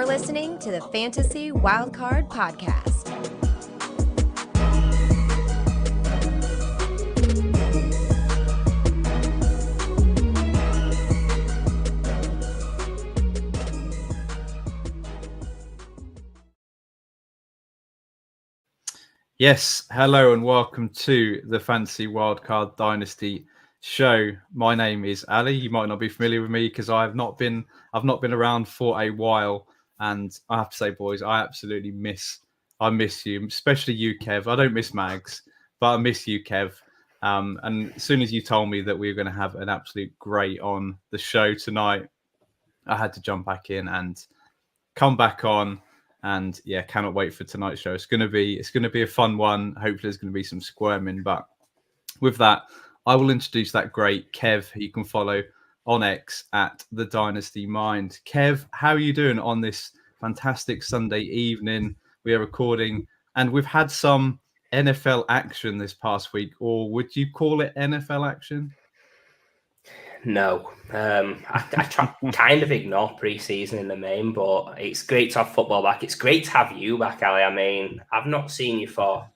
You're listening to the Fantasy Wildcard Podcast. Yes, hello and welcome to the Fantasy Wildcard Dynasty show. My name is Ali. You might not be familiar with me because I've not been around for a while, and I have to say, boys, I miss you, especially you, Kev. I don't miss Mags, but I miss you, Kev. And as soon as you told me that we were going to have an absolute great on the show tonight, I had to jump back in and come back on. And yeah, cannot wait for tonight's show. It's going to be a fun one. Hopefully, there's going to be some squirming. But with that, I will introduce that great Kev, who you can follow on X at the Dynasty Mind. Kev, how are you doing on this fantastic Sunday evening? We are recording, and we've had some NFL action this past week, or would you call it NFL action? No, I try kind of ignore pre-season in the main, but it's great to have football back. It's great to have you back, Ali. I mean, I've not seen you for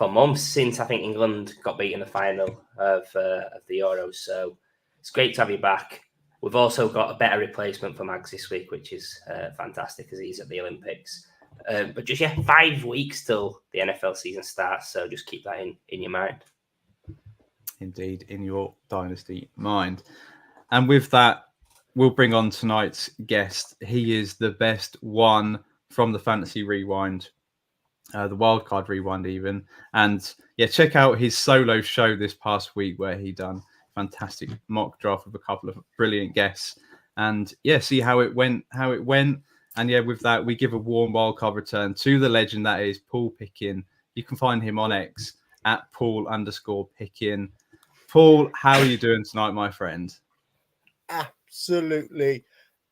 months since I think England got beat in the final of the Euros. So it's great to have you back. We've also got a better replacement for Mags this week, which is fantastic as he's at the Olympics. But just 5 weeks till the NFL season starts, so just keep that in your mind. Indeed, in your Dynasty mind. And with that, we'll bring on tonight's guest. He is the best one from the Fantasy Rewind, the Wildcard Rewind even. And yeah, check out his solo show this past week where he done fantastic mock draft with a couple of brilliant guests. And yeah, see how it went. And yeah, with that, we give a warm wildcard return to the legend that is Paul Picken. You can find him on X at Paul_Picken. Paul, how are you doing tonight, my friend? Absolutely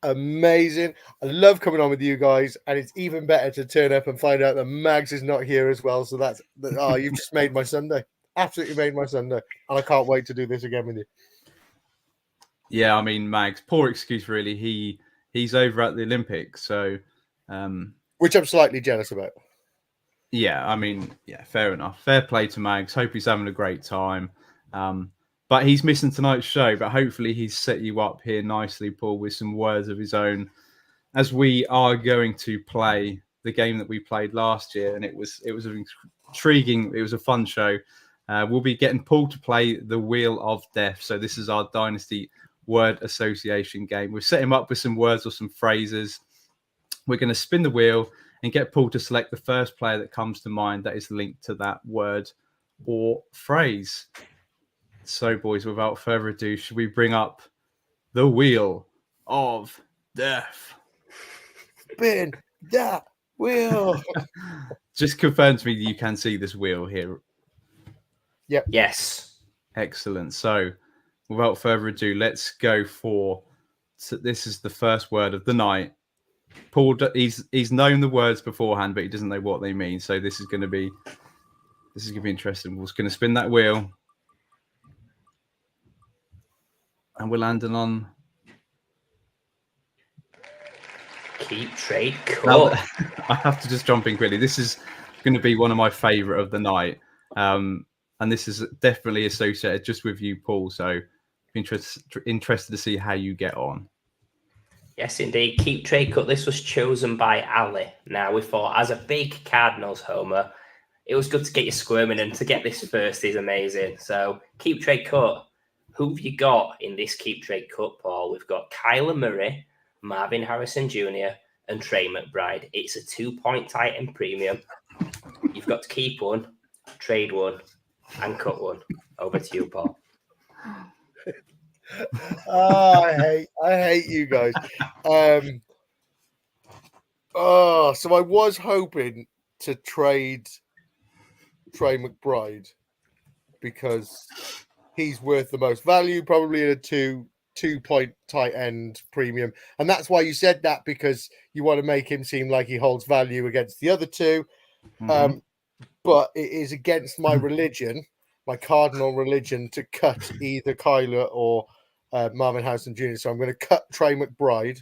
amazing. I love coming on with you guys, and it's even better to turn up and find out that Mags is not here as well. So you've just made my Sunday. Absolutely made my Sunday, and I can't wait to do this again with you. Yeah, I mean, Mags, poor excuse really. He's over at the Olympics, so which I'm slightly jealous about. Yeah, I mean, yeah, fair enough. Fair play to Mags. Hope he's having a great time. But he's missing tonight's show, but hopefully he's set you up here nicely, Paul, with some words of his own, as we are going to play the game that we played last year. And it was intriguing. It was a fun show. We'll be getting Paul to play the Wheel of Death. So this is our Dynasty word association game. We've set him up with some words or some phrases. We're going to spin the wheel and get Paul to select the first player that comes to mind that is linked to that word or phrase. So, boys, without further ado, should we bring up the Wheel of Death? Spin that wheel. Just confirm to me that you can see this wheel here. Yep. Yes. Excellent. So, without further ado, let's go for... So this is the first word of the night. Paul, he's known the words beforehand, but he doesn't know what they mean. So this is going to be interesting. We're just going to spin that wheel, and we're landing on Keep Trade Cut. I have to just jump in quickly. This is going to be one of my favourite of the night, and this is definitely associated just with you, Paul. So interested to see how you get on. Yes, indeed. Keep Trade Cut. This was chosen by Ali. Now, we thought, as a big Cardinals homer, it was good to get you squirming, and to get this first is amazing. So, Keep Trade Cut. Who have you got in this Keep Trade Cut, Paul? We've got Kyler Murray, Marvin Harrison Jr., and Trey McBride. It's a 2-point tight end premium. You've got to keep one, trade one, and cut one. Over to you, Paul. I hate you guys. So I was hoping to trade Trey McBride because he's worth the most value, probably in a 2-point tight end premium. And that's why you said that, because you want to make him seem like he holds value against the other two. Mm-hmm. But it is against my religion, my cardinal religion, to cut either Kyler or Marvin Harrison Jr. So I'm going to cut Trey McBride.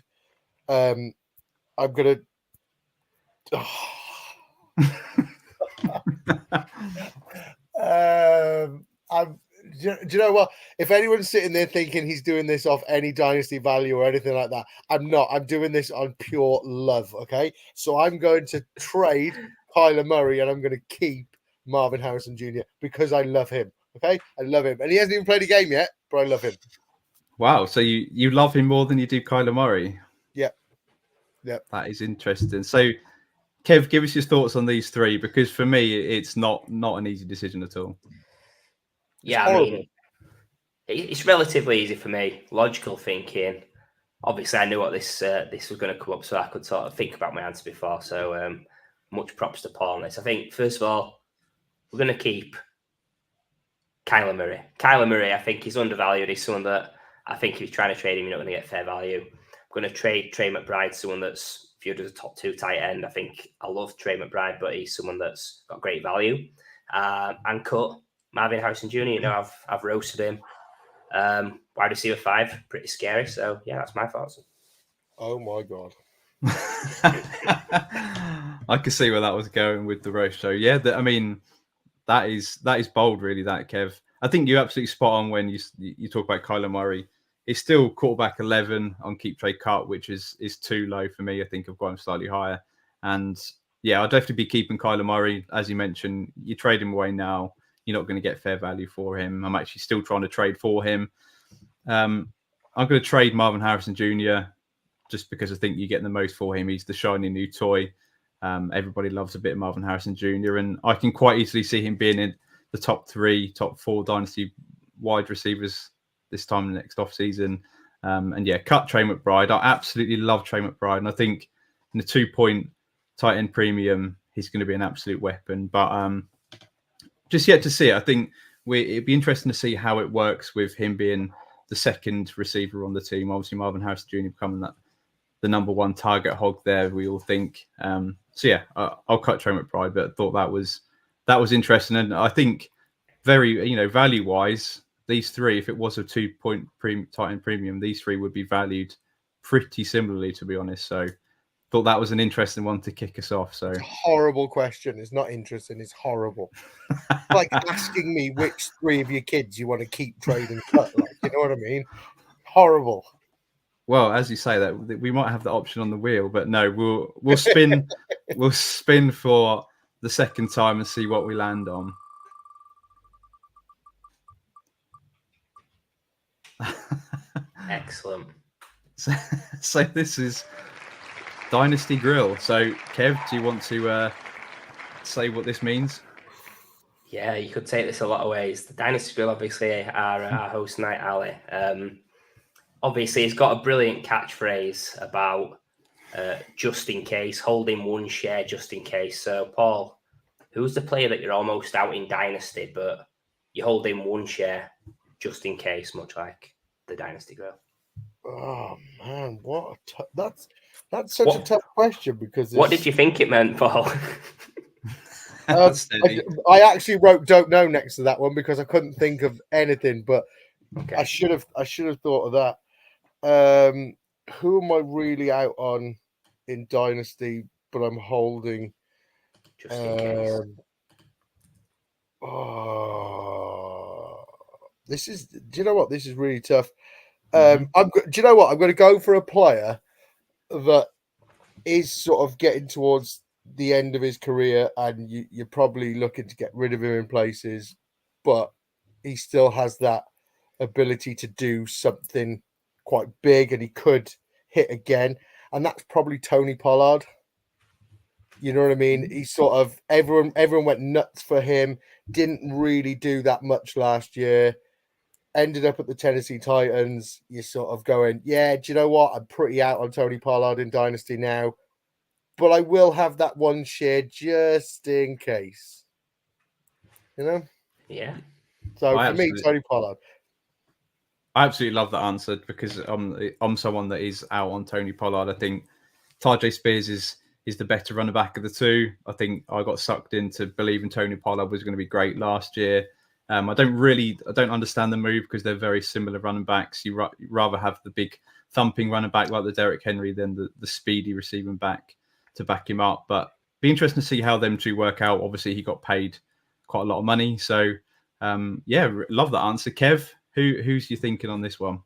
I'm gonna. Do you know what? If anyone's sitting there thinking he's doing this off any dynasty value or anything like that, I'm not. I'm doing this on pure love. Okay, so I'm going to trade Kyler Murray and I'm going to keep Marvin Harrison Jr. because I love him. Okay, I love him, and he hasn't even played a game yet, but I love him. Wow, so you love him more than you do Kyler Murray? Yep. That is interesting. So, Kev, give us your thoughts on these three, because for me, it's not an easy decision at all. Yeah, I mean, it's relatively easy for me. Logical thinking. Obviously, I knew what this was going to come up, so I could sort of think about my answer before. So, much props to Paul on this. I think, first of all, we're going to keep Kyler Murray. Kyler Murray, I think he's undervalued. He's someone that I think if you're trying to trade him, you're not going to get fair value. I'm going to trade Trey McBride, someone that's viewed as a top 2 tight end. I think I love Trey McBride, but he's someone that's got great value. And cut Marvin Harrison Jr. You know, I've roasted him. Wide receiver 5, pretty scary. So yeah, that's my thoughts. Oh my god. I could see where that was going with the roast show. Yeah, I mean, that is bold, really, that, Kev. I think you're absolutely spot on when you talk about Kyler Murray. It's still quarterback 11 on keep trade cut, which is too low for me. I think I've got him slightly higher. And yeah, I'll definitely be keeping Kyler Murray. As you mentioned, you trade him away now, you're not going to get fair value for him. I'm actually still trying to trade for him. I'm going to trade Marvin Harrison Jr. just because I think you get the most for him. He's the shiny new toy. Everybody loves a bit of Marvin Harrison Jr. And I can quite easily see him being in the top 3, top 4 dynasty wide receivers this time next offseason. And yeah, cut Trey McBride. I absolutely love Trey McBride. And I think in the 2-point tight end premium, he's going to be an absolute weapon. But just yet to see it. I think it'd be interesting to see how it works with him being the second receiver on the team. Obviously, Marvin Harrison Jr. becoming the number 1 target hog there, we all think. So yeah, I'll cut Trey McBride, but I thought that was interesting. And I think very, value wise, these 3, if it was a 2-point tight end premium, these 3 would be valued pretty similarly, to be honest. So thought that was an interesting one to kick us off. So it's a horrible question. It's not interesting. It's horrible. Like asking me which 3 of your kids you want to keep, trade, and cut. Like, you know what I mean? Horrible. Well, as you say that, we might have the option on the wheel, but no, we'll spin we'll spin for the second time and see what we land on. Excellent. So this is Dynasty Grill. So Kev, do you want to say what this means? Yeah, you could take this a lot of ways. The Dynasty Grill, obviously, our host Night Alley. Obviously, he's got a brilliant catchphrase about just in case, holding 1 share just in case. So, Paul, who's the player that you're almost out in Dynasty, but you're holding 1 share just in case, much like the Dynasty Grill? Oh man, that's such a tough question, because what did you think it meant, Paul? I actually wrote "don't know" next to that one because I couldn't think of anything, but okay. I should have thought of that. Who am I really out on in Dynasty, but I'm holding? Just in case. This is. Do you know what? This is really tough. Do you know what? I'm going to go for a player that is sort of getting towards the end of his career, and you're probably looking to get rid of him in places, but he still has that ability to do something quite big, and he could hit again, and that's probably Tony Pollard. You know what I mean? He sort of everyone went nuts for him. Didn't really do that much last year. Ended up at the Tennessee Titans. You're sort of going, yeah, do you know what? I'm pretty out on Tony Pollard in Dynasty now, but I will have that 1 share just in case. You know? Yeah. So for me, Tony Pollard. I absolutely love that answer because I'm someone that is out on Tony Pollard. I think Tajay Spears is the better running back of the 2. I think I got sucked into believing Tony Pollard was going to be great last year. I don't understand the move because they're very similar running backs. You'd rather have the big thumping running back like the Derrick Henry than the speedy receiving back to back him up. But be interesting to see how them two work out. Obviously, he got paid quite a lot of money. So, love that answer. Kev, who's you thinking on this one?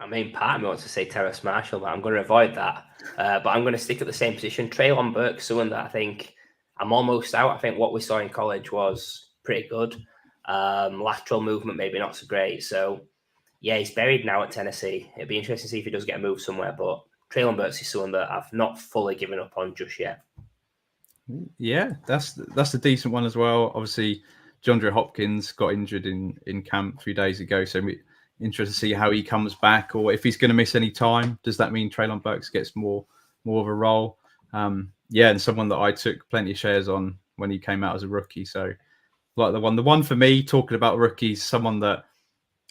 I mean, part of me wants to say Terrace Marshall, but I'm going to avoid that. But I'm going to stick at the same position. Treylon Burks, someone that I think I'm almost out. I think what we saw in college was pretty good. Lateral movement, maybe not so great. So, yeah, he's buried now at Tennessee. It'd be interesting to see if he does get a move somewhere. But Treylon Burks is someone that I've not fully given up on just yet. Yeah, that's a decent one as well. Obviously, DeAndre Hopkins got injured in camp a few days ago. So, interested to see how he comes back, or if he's going to miss any time. Does that mean Treylon Burks gets more of a role? And someone that I took plenty of shares on when he came out as a rookie. So like the one for me, talking about rookies, someone that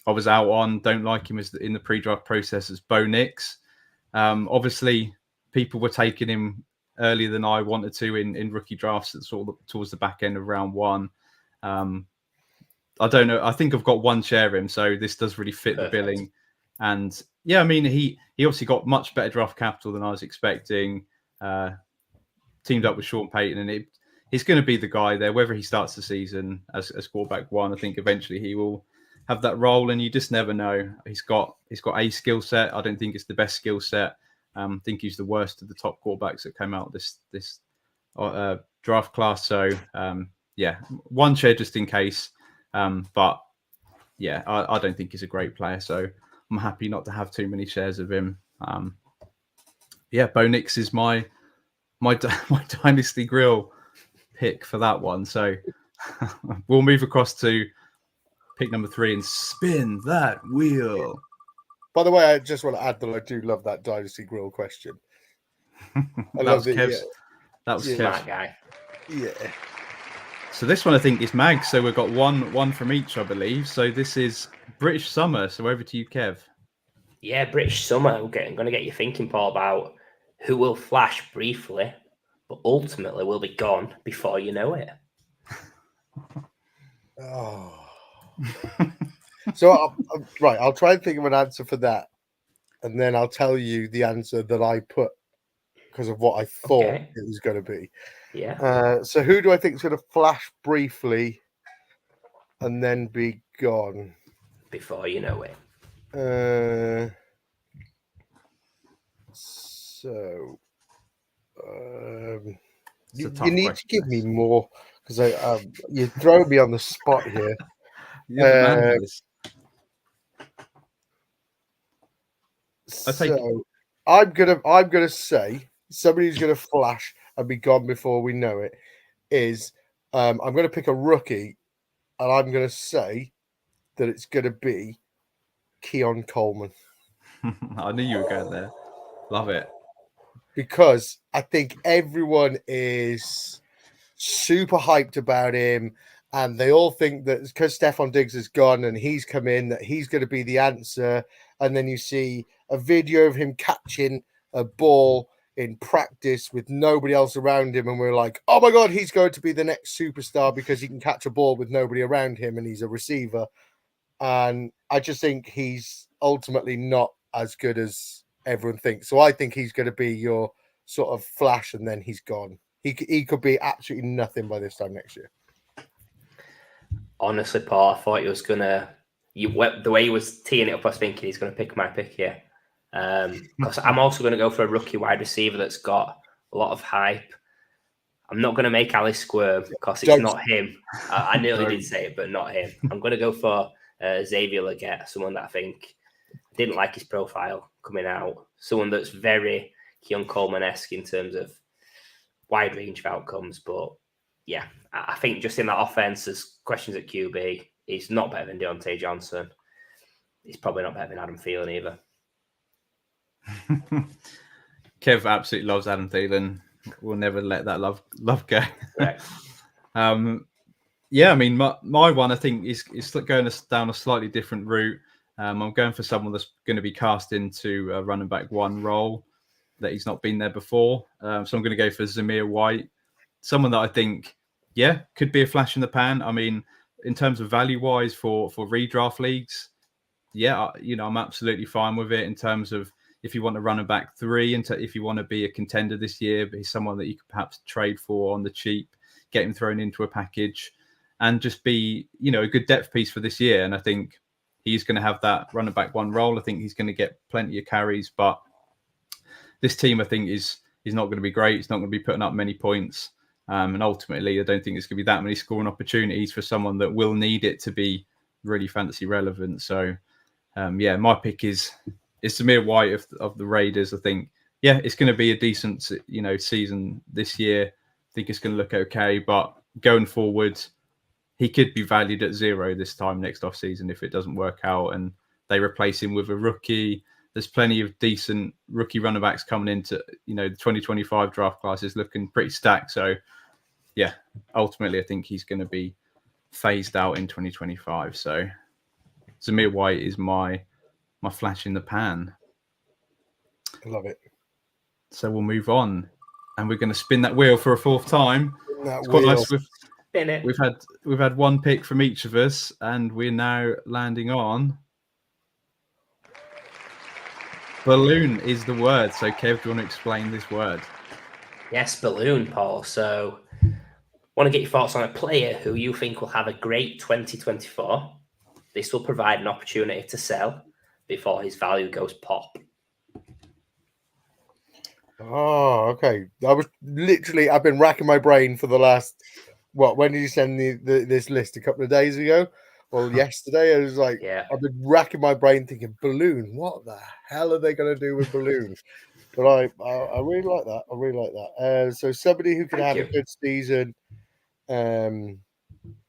I was out on, don't like him as in the pre-draft process, as Bo Nix. Obviously, people were taking him earlier than I wanted to in rookie drafts towards the back end of round one. I don't know. I think I've got one share of him, so this does really fit the billing. And yeah, I mean, he obviously got much better draft capital than I was expecting. Teamed up with Sean Payton, and he's going to be the guy there. Whether he starts the season as quarterback one, I think eventually he will have that role, and you just never know. He's got a skill set. I don't think it's the best skill set. I think he's the worst of the top quarterbacks that came out this draft class. So one share just in case. But yeah, I don't think he's a great player, so I'm happy not to have too many shares of him. Bo Nix is my Dynasty Grill pick for that one. So we'll move across to pick number 3 and spin that wheel. By the way, I just want to add that I do love that Dynasty Grill question. That was Kev's Smart guy. Yeah. So this one I think is Mag. So we've got one from each, I believe. So this is British Summer. So over to you, Kev. Yeah, British Summer. Okay, I'm going to get you thinking, Paul, about who will flash briefly, but ultimately will be gone before you know it. Oh. So, I'll try and think of an answer for that. And then I'll tell you the answer that I put because of what I thought it was going to be. Yeah. So who do I think is going to flash briefly and then be gone? Before you know it. You need to give me more because you throw me on the spot here. I'm gonna say somebody who's gonna flash and be gone before we know it is I'm gonna pick a rookie, and I'm gonna say that it's gonna be Keon Coleman. I knew you were going there. Love it. Because I think everyone is super hyped about him, and they all think that because Stephon Diggs is gone and he's come in, that he's going to be the answer. And then you see a video of him catching a ball in practice with nobody else around him, and we're like, oh my God, he's going to be the next superstar because he can catch a ball with nobody around him and he's a receiver. And I just think he's ultimately not as good as everyone thinks. So I think he's going to be your sort of flash and then he's gone. He could be absolutely nothing by this time next year. Honestly, Paul, I thought he was going to... the way he was teeing it up, I was thinking he's going to pick my pick here. Because I'm also going to go for a rookie wide receiver that's got a lot of hype. I'm not going to make Ali squirm because it's not him. I nearly did say it, but not him. I'm going to go for Xavier Legette, someone that I think didn't like his profile coming out. Someone that's very Keon Coleman-esque in terms of wide range of outcomes. But yeah, I think just in that offense, there's questions at QB. He's not better than Deontay Johnson. He's probably not better than Adam Thielen either. Kev absolutely loves Adam Thielen. We'll never let that love go. Right. Yeah, I mean, my one, I think, is going down a slightly different route. I'm going for someone that's going to be cast into a running back one role that he's not been there before. So I'm going to go for Zamir White, someone that I think, could be a flash in the pan. I mean, in terms of value wise for redraft leagues, yeah, I'm absolutely fine with it in terms of if you want to run a back 3 and if you want to be a contender this year, but he's someone that you could perhaps trade for on the cheap, get him thrown into a package and just be, a good depth piece for this year. And I think he's going to have that running back 1 role. I think he's going to get plenty of carries, but this team, I think, is not going to be great. It's not going to be putting up many points. And ultimately, I don't think it's going to be that many scoring opportunities for someone that will need it to be really fantasy relevant. So, my pick is Zamir White of the Raiders. I think, it's going to be a decent, season this year. I think it's going to look okay, but going forward, he could be valued at 0 this time next off season if it doesn't work out and they replace him with a rookie. There's plenty of decent rookie running backs coming into, the 2025 draft class is looking pretty stacked. So, ultimately, I think he's going to be phased out in 2025. So, Zamir White is my flash in the pan. I love it. So we'll move on, and we're going to spin that wheel for a 4th time. It's quite nice. We've had 1 pick from each of us, and we're now landing on balloon is the word. So, Kev, do you want to explain this word? Yes, balloon, Paul. So, want to get your thoughts on a player who you think will have a great 2024. This will provide an opportunity to sell before his value goes pop. Oh, okay. I've been racking my brain for the last, when did you send this list? A couple of days ago? Well, yesterday. I was like, I've been racking my brain thinking, balloon, what the hell are they going to do with balloon? But I really like that. I really like that. So somebody who can have a good season and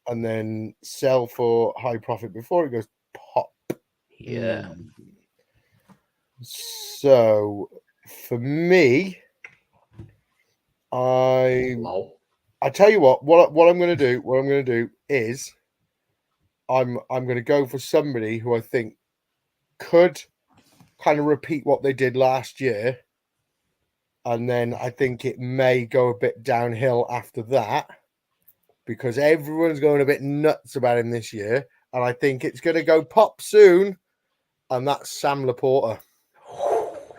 then sell for high profit before it goes pop. Yeah. So for me, I tell you what I'm going to do. What I'm going to do is I'm going to go for somebody who I think could kind of repeat what they did last year, and then I think it may go a bit downhill after that because everyone's going a bit nuts about him this year, and I think it's going to go pop soon, and that's Sam Laporta.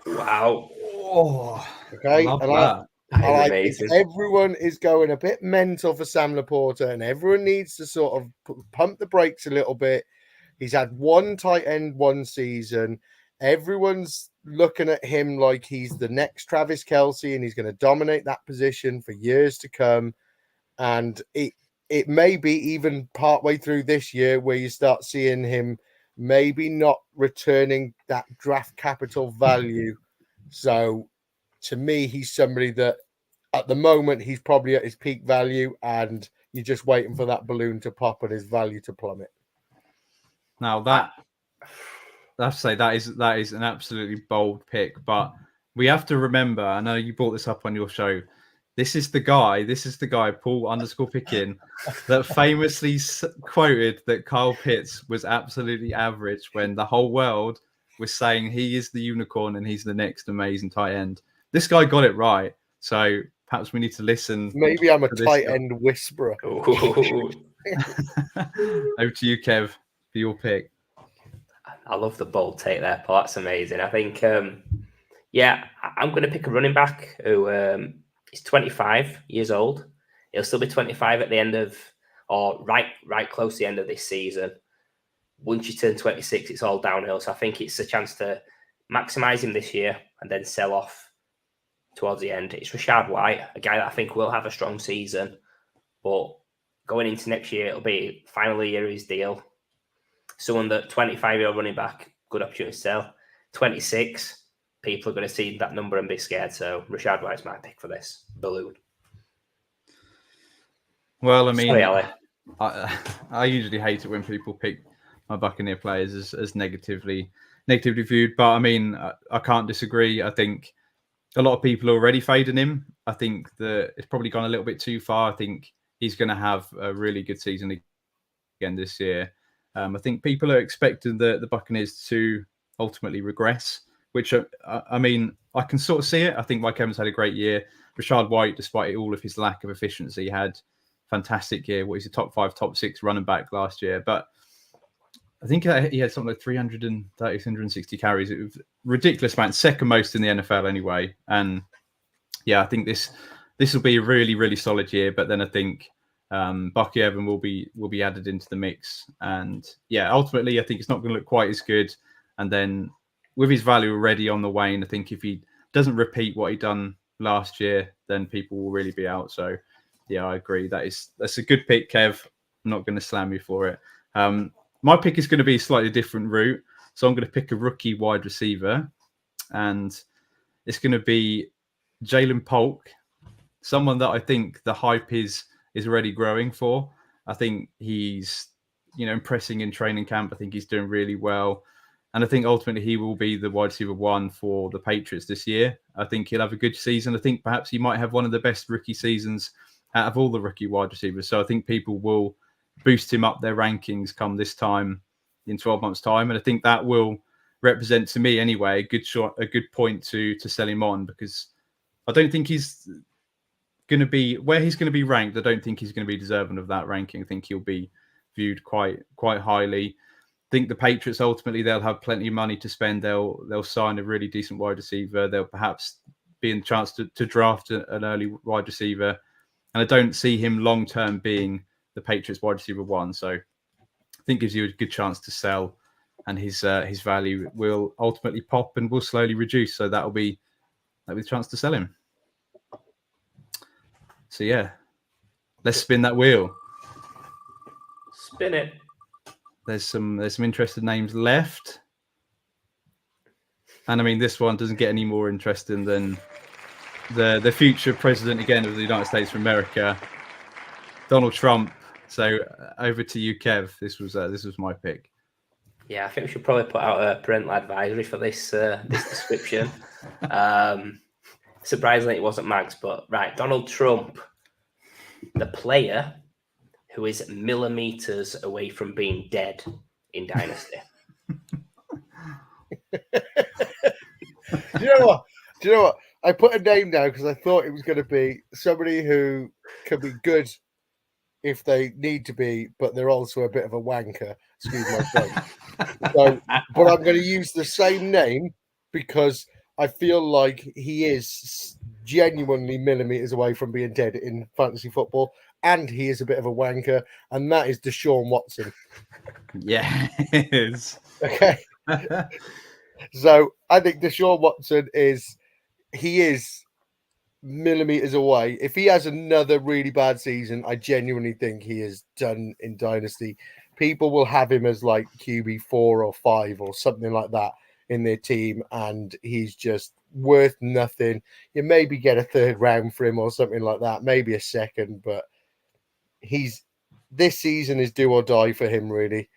Wow. Oh, okay. I love that. I think everyone is going a bit mental for Sam Laporta, and everyone needs to sort of pump the brakes a little bit. He's had 1 tight end 1 season. Everyone's looking at him like he's the next Travis Kelce, and he's going to dominate that position for years to come. And it may be even partway through this year where you start seeing him maybe not returning that draft capital value. So to me, he's somebody that at the moment he's probably at his peak value, and you're just waiting for that balloon to pop and his value to plummet. Now that is an absolutely bold pick, but we have to remember. I know you brought this up on your show. This is the guy, Paul_Picken, that famously quoted that Kyle Pitts was absolutely average when the whole world was saying he is the unicorn and he's the next amazing tight end. This guy got it right. So perhaps we need to listen. Maybe I'm a tight end whisperer. Over to you, Kev, for your pick. I love the bold take there, Paul. That's amazing. I think, I'm going to pick a running back who is 25 years old. He'll still be 25 at the end of, or right close to the end of this season. Once you turn 26, it's all downhill. So I think it's a chance to maximise him this year and then sell off towards the end. It's Rachaad White, a guy that I think will have a strong season. But going into next year, it'll be final year of his deal. Someone that 25-year-old running back, good opportunity to sell. 26, people are going to see that number and be scared. So Rachaad White's my pick for this balloon. Well, I mean, sorry, Ali. I usually hate it when people pick my Buccaneer players as negatively viewed, but I mean, I can't disagree. I think a lot of people are already fading him. I think that it's probably gone a little bit too far. I think he's going to have a really good season again this year. I think people are expecting the Buccaneers to ultimately regress, which I mean, I can sort of see it. I think Mike Evans had a great year. Rachaad White, despite all of his lack of efficiency, had fantastic year. What is a top 5, top 6 running back last year? But I think he had something like 330, 360 carries. It was ridiculous amount, second most in the NFL anyway. And yeah, I think this will be a really, really solid year. But then I think Bucky Evan will be added into the mix. And yeah, ultimately, I think it's not going to look quite as good. And then with his value already on the wane, I think if he doesn't repeat what he done last year, then people will really be out. So yeah, I agree. That's a good pick, Kev. I'm not going to slam you for it. My pick is going to be a slightly different route. So I'm going to pick a rookie wide receiver, and it's going to be Jalen Polk, someone that I think the hype is already growing for. I think he's, impressing in training camp. I think he's doing really well. And I think ultimately he will be the wide receiver 1 for the Patriots this year. I think he'll have a good season. I think perhaps he might have one of the best rookie seasons out of all the rookie wide receivers. So I think people will boost him up their rankings come this time in 12 months' time. And I think that will represent, to me anyway, a good point to sell him on, because I don't think he's going to be where he's going to be ranked. I don't think he's going to be deserving of that ranking. I think he'll be viewed quite highly. I think the Patriots, ultimately, they'll have plenty of money to spend. They'll sign a really decent wide receiver. They'll perhaps be in the chance to draft an early wide receiver. And I don't see him long-term being the Patriots wide receiver 1. So I think gives you a good chance to sell, and his value will ultimately pop and will slowly reduce. So that'll be the chance to sell him. So yeah, let's spin that wheel. Spin it. There's some interesting names left. And I mean, this one doesn't get any more interesting than the future president again of the United States of America, Donald Trump. So over to you, Kev. This was my pick. Yeah, I think we should probably put out a parental advisory for this description. Surprisingly, it wasn't Max, but right, Donald Trump, the player who is millimeters away from being dead in Dynasty. Do you know what? I put a name down because I thought it was going to be somebody who can be good if they need to be, but they're also a bit of a wanker. Excuse my French. But I'm going to use the same name because I feel like he is genuinely millimeters away from being dead in fantasy football, and he is a bit of a wanker, and that is Deshaun Watson. Yes. Okay. So I think Deshaun Watson is millimeters away. If he has another really bad season, I genuinely think he is done in Dynasty. People will have him as like QB 4 or 5 or something like that in their team, and he's just worth nothing. You maybe get a 3rd round for him or something like that, maybe a 2nd, but this season is do or die for him, really.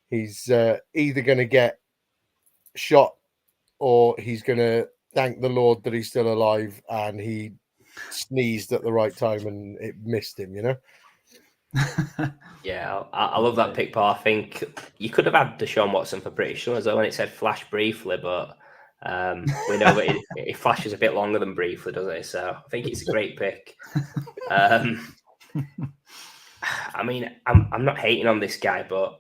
He's either going to get shot or he's going to thank the Lord that he's still alive and he sneezed at the right time and it missed him, Yeah, I love that pick, Paul. I think you could have had Deshaun Watson for British as well when it said flash briefly, but we know that it flashes a bit longer than briefly, doesn't it? So I think it's a great pick. I mean, I'm not hating on this guy, but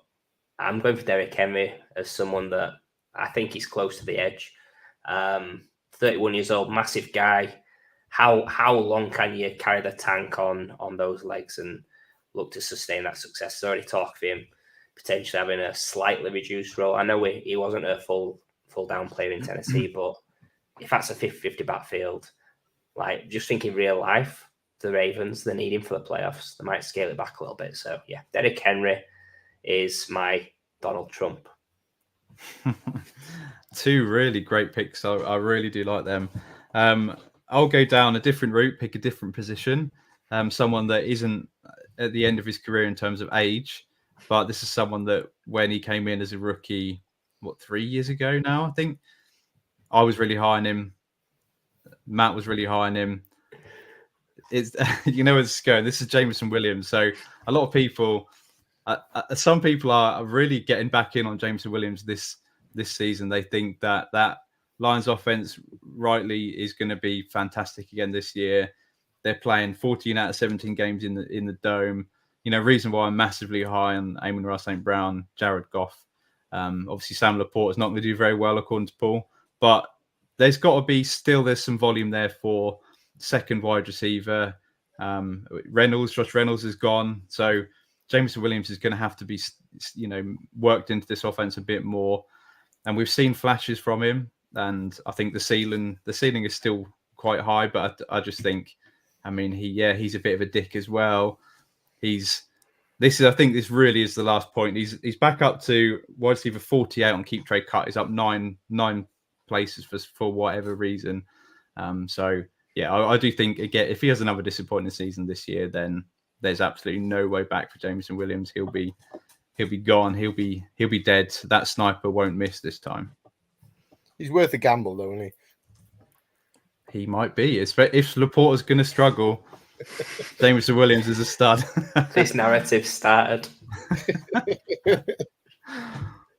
I'm going for Derrick Henry as someone that I think he's close to the edge. 31 years old, massive guy. How long can you carry the tank on those legs and look to sustain that success? There's already talk of him potentially having a slightly reduced role. I know he wasn't a full down player in Tennessee, but if that's a 50-50 backfield, like just thinking real life, the Ravens, they need him for the playoffs. They might scale it back a little bit. So yeah, Derrick Henry is my Donald Trump. 2 really great picks. I really do like them. I'll go down a different route, pick a different position. Someone that isn't at the end of his career in terms of age, but this is someone that when he came in as a rookie, 3 years ago now, I think, I was really high on him. Matt was really high on him. It's where this is going. This is Jameson Williams. So a lot of people, some people are really getting back in on Jameson Williams this season. They think that Lions offense rightly is going to be fantastic again this year. They're playing 14 out of 17 games in the dome. Reason why I'm massively high on Amon-Ra St. Brown, Jared Goff. Obviously, Sam Laporte is not going to do very well according to Paul, but there's got to be there's some volume there for second wide receiver. Josh Reynolds is gone, so Jameson Williams is going to have to be, worked into this offense a bit more. And we've seen flashes from him, and I think the ceiling is still quite high. But I just think, he's a bit of a dick as well. I think this really is the last point. He's back up to wide receiver 48 on Keep Trade Cut. He's up nine places for whatever reason. I do think, again, if he has another disappointing season this year, then there's absolutely no way back for Jameson Williams. He'll be gone. He'll be dead. That sniper won't miss this time. He's worth a gamble, though, isn't he? He might be. If Laporta's going to struggle, Jameson Williams is a stud. This narrative started.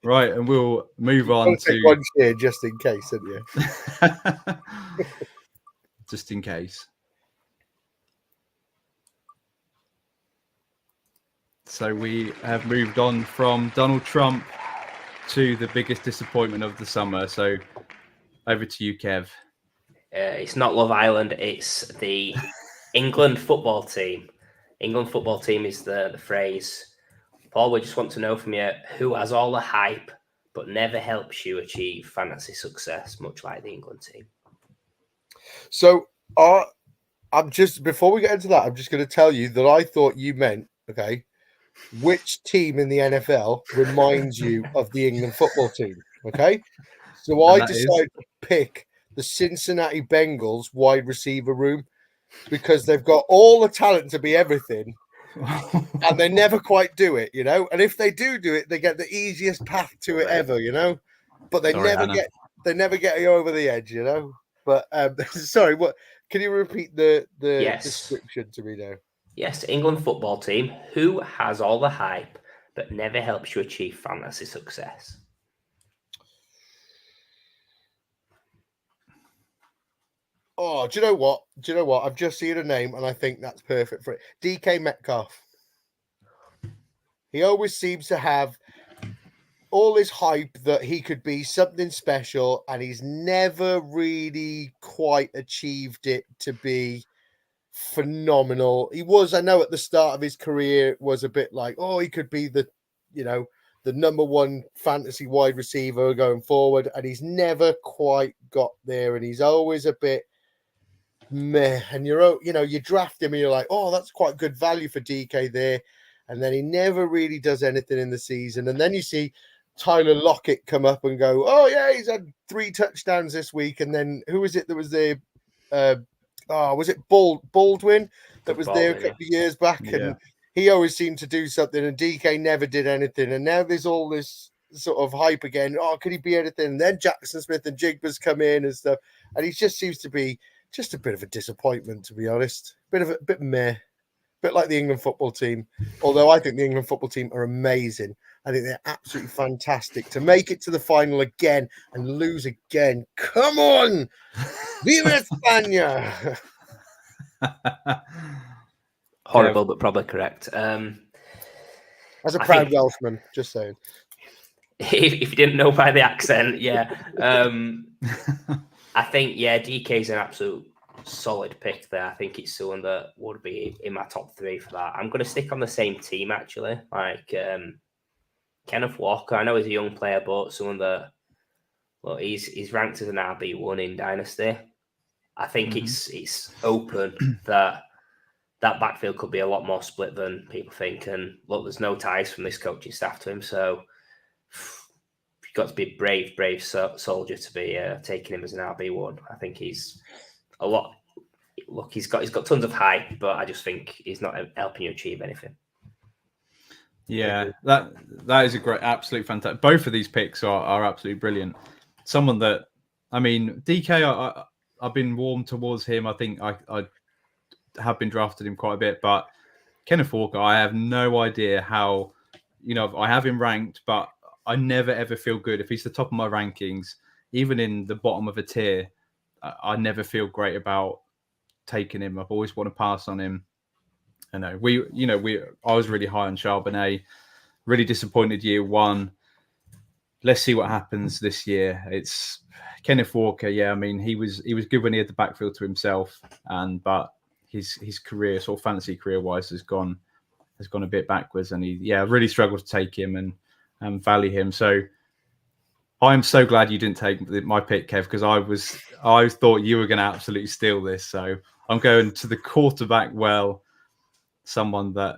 Right, and we'll move on to one share just in case, didn't you? Just in case. So we have moved on from Donald Trump to the biggest disappointment of the summer. So over to you, Kev. It's not Love Island. It's the England football team. England football team is the phrase. Paul, we just want to know from you, who has all the hype but never helps you achieve fantasy success, much like the England team? So I'm just, before we get into that, I'm just going to tell you that I thought you meant, okay, which team in the NFL reminds you of the England football team, okay? So I decided to pick the Cincinnati Bengals wide receiver room because they've got all the talent to be everything, and they never quite do it, And if they do it, they get the easiest path to it ever, But they never get you over the edge, But sorry, what? Can you repeat the description to me now? Yes, England football team. Who has all the hype but never helps you achieve fantasy success? Oh, do you know what? I've just seen a name and I think that's perfect for it. DK Metcalf. He always seems to have all this hype that he could be something special, and he's never really quite achieved it to be phenomenal. He was, I know, at the start of his career, it was a bit like, oh, he could be the number one fantasy wide receiver going forward, and he's never quite got there, and he's always a bit meh. And you draft him and you're like, oh, that's quite good value for DK there, and then he never really does anything in the season. And then you see Tyler Lockett come up and go, oh yeah, he's had 3 touchdowns this week. And then who was it that was there? Was it Baldwin that was there a couple of years back? Yeah. And he always seemed to do something, and DK never did anything. And now there's all this sort of hype again. Oh, could he be anything? And then Jackson Smith and Jigba's come in and stuff, and he just seems to be just a bit of a disappointment, to be honest. Bit meh. Bit like the England football team. Although I think the England football team are amazing. I think they're absolutely fantastic. To make it to the final again and lose again. Come on! Viva España! Horrible, but probably correct. As a proud Welshman, just saying. If you didn't know by the accent, yeah. I think, DK's an absolute solid pick there. I think it's someone that would be in my top 3 for that. I'm going to stick on the same team, actually. Like Kenneth Walker. I know he's a young player, but someone that, he's ranked as an RB1 in Dynasty. I think it's open that backfield could be a lot more split than people think. And look, there's no ties from this coaching staff to him, so you've got to be a brave soldier to be taking him as an RB1. I think he's a lot. Look, he's got tons of hype, but I just think he's not helping you achieve anything. Yeah, that is a great, absolute fantastic. Both of these picks are absolutely brilliant. Someone that, DK, I've been warm towards him. I think I have been drafted him quite a bit, but Kenneth Walker, I have no idea how, I have him ranked, but I never ever feel good. If he's the top of my rankings, even in the bottom of a tier, I never feel great about taken him. I've always want to pass on him. I know I was really high on Charbonnet. Really disappointed year one. Let's see what happens this year. It's Kenneth Walker. Yeah, I mean he was good when he had the backfield to himself, but his career, sort of fantasy career wise, has gone a bit backwards, and he really struggled to take him and value him. So I'm so glad you didn't take my pick, Kev, because I thought you were going to absolutely steal this. So I'm going to the quarterback. Well, someone that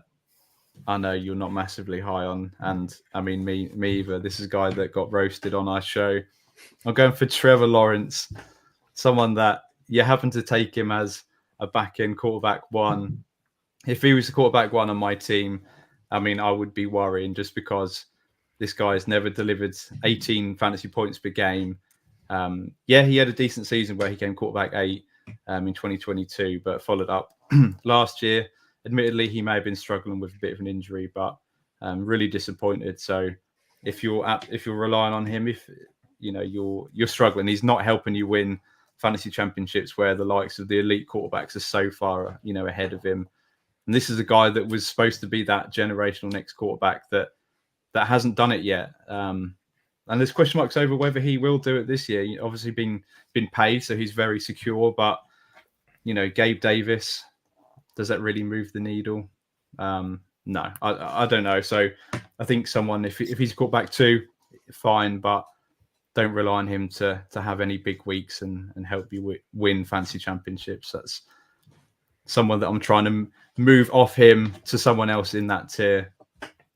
I know you're not massively high on, and I mean me either. This is a guy that got roasted on our show. I'm going for Trevor Lawrence, someone that you happen to take him as a back-end quarterback one. If he was a quarterback one on my team, I mean, I would be worrying just because this guy has never delivered 18 fantasy points per game. He had a decent season where he came quarterback 8 in 2022, but followed up last year. Admittedly, he may have been struggling with a bit of an injury, but really disappointed. So if you're relying on him, if you're struggling, he's not helping you win fantasy championships where the likes of the elite quarterbacks are so far ahead of him. And this is a guy that was supposed to be that generational next quarterback that hasn't done it yet. And there's question marks over whether he will do it this year. Obviously been paid, so he's very secure. But Gabe Davis, does that really move the needle? No, I don't know. So I think someone, if he's quarterback 2, fine, but don't rely on him to have any big weeks and help you win fantasy championships. That's someone that I'm trying to move off him to someone else in that tier.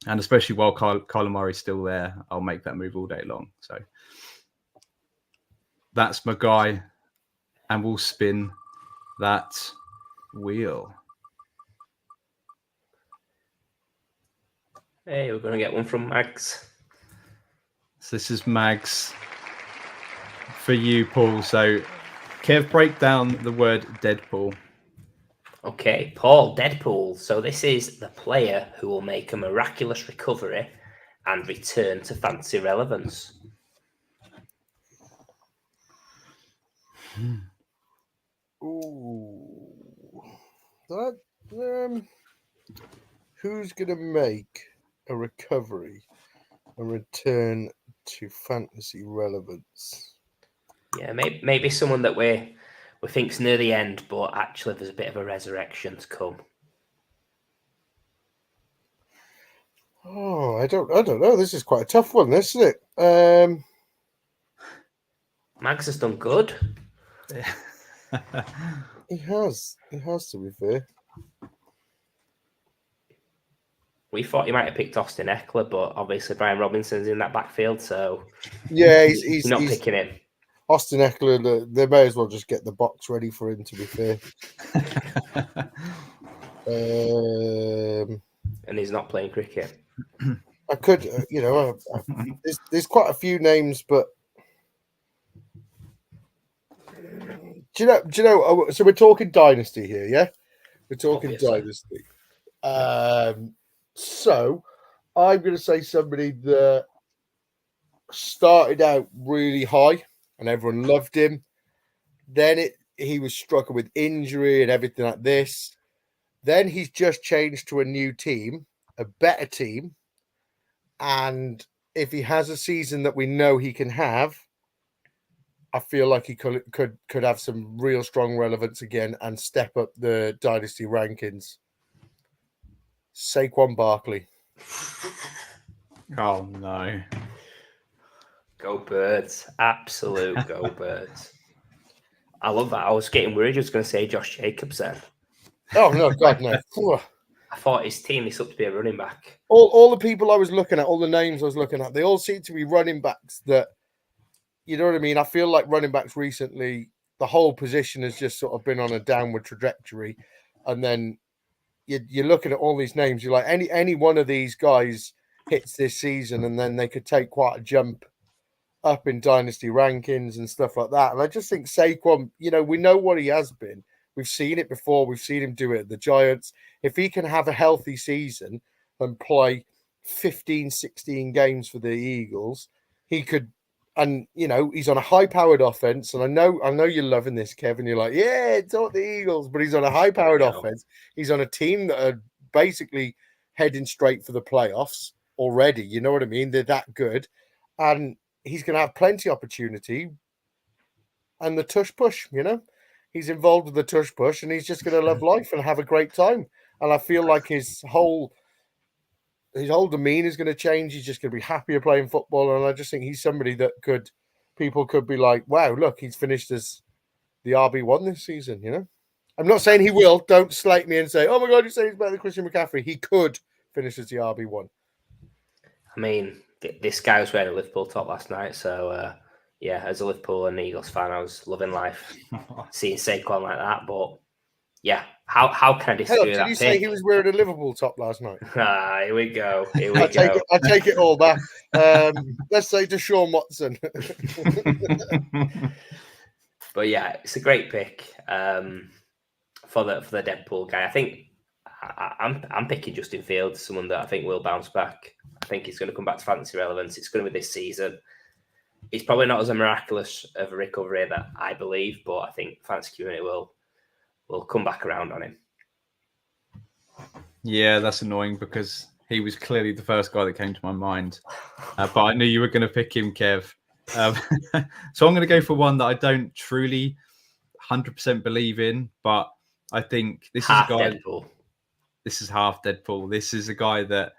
And especially while Kyler Murray's still there, I'll make that move all day long. So that's my guy. And we'll spin that wheel. Hey, we're going to get one from Mags. So this is Mags for you, Paul. So Kev, break down the word Deadpool. Okay, Paul, Deadpool. So this is the player who will make a miraculous recovery and return to fantasy relevance. Ooh, that who's gonna make a recovery and return to fantasy relevance? Yeah, maybe someone that we think's near the end, but actually there's a bit of a resurrection to come. Oh, I don't know. This is quite a tough one, isn't it? Mags has done good. He has, to be fair. We thought you might have picked Austin Eckler, but obviously Brian Robinson's in that backfield, so yeah, he's not picking him. Austin Eckler, they may as well just get the box ready for him, to be fair. And he's not playing cricket. I could, there's quite a few names, but do you know? So we're talking Dynasty here, yeah? We're talking Obviously. Dynasty. So I'm going to say somebody that started out really high and everyone loved him. Then he was struggling with injury and everything like this. Then he's just changed to a new team, a better team. And if he has a season that we know he can have, I feel like he could have some real strong relevance again and step up the Dynasty rankings. Saquon Barkley. Oh, no. Go Birds. Absolute go Birds. I love that. I was getting worried you was going to say Josh Jacobs then. Oh, no, God, no. I thought his team is up to be a running back. All the people I was looking at, all the names I was looking at, they all seem to be running backs that, you know what I mean? I feel like running backs recently, the whole position has just sort of been on a downward trajectory. And then you're looking at all these names, you're like, any one of these guys hits this season, and then they could take quite a jump up in dynasty rankings and stuff like that. And I just think Saquon, we know what he has been. We've seen it before. We've seen him do it at the Giants. If he can have a healthy season and play 15, 16 games for the Eagles, he could And he's on a high-powered offense, and I know you're loving this, Kevin. You're like, yeah, it's all the Eagles, but he's on a high-powered offense. He's on a team that are basically heading straight for the playoffs already. You know what I mean? They're that good, and he's going to have plenty of opportunity. And the tush push, he's involved with the tush push, and he's just going to love life and have a great time. And I feel like his whole demeanor is going to change. He's just going to be happier playing football. And I just think he's somebody that people could be like, wow, look, he's finished as the RB1 this season, I'm not saying he will. Don't slate me and say, oh my God, you say he's better than Christian McCaffrey. He could finish as the RB1. I mean, this guy was wearing a Liverpool top last night. So, yeah, as a Liverpool and Eagles fan, I was loving life seeing Saquon like that. But, yeah, how can I disagree with that? Did you say he was wearing a Liverpool top last night? Here we go. I take it all back. Let's say Deshaun Watson. But yeah, it's a great pick for the Deadpool guy. I think I'm picking Justin Fields, someone that I think will bounce back. I think he's going to come back to fantasy relevance. It's going to be this season. It's probably not as a miraculous of a recovery that I believe, but I think fantasy community will come back around on him. Yeah, that's annoying because he was clearly the first guy that came to my mind. But I knew you were going to pick him, Kev. So I'm going to go for one that I don't truly 100% believe in, but I think this half is a guy. Deadpool. This is half Deadpool. This is a guy that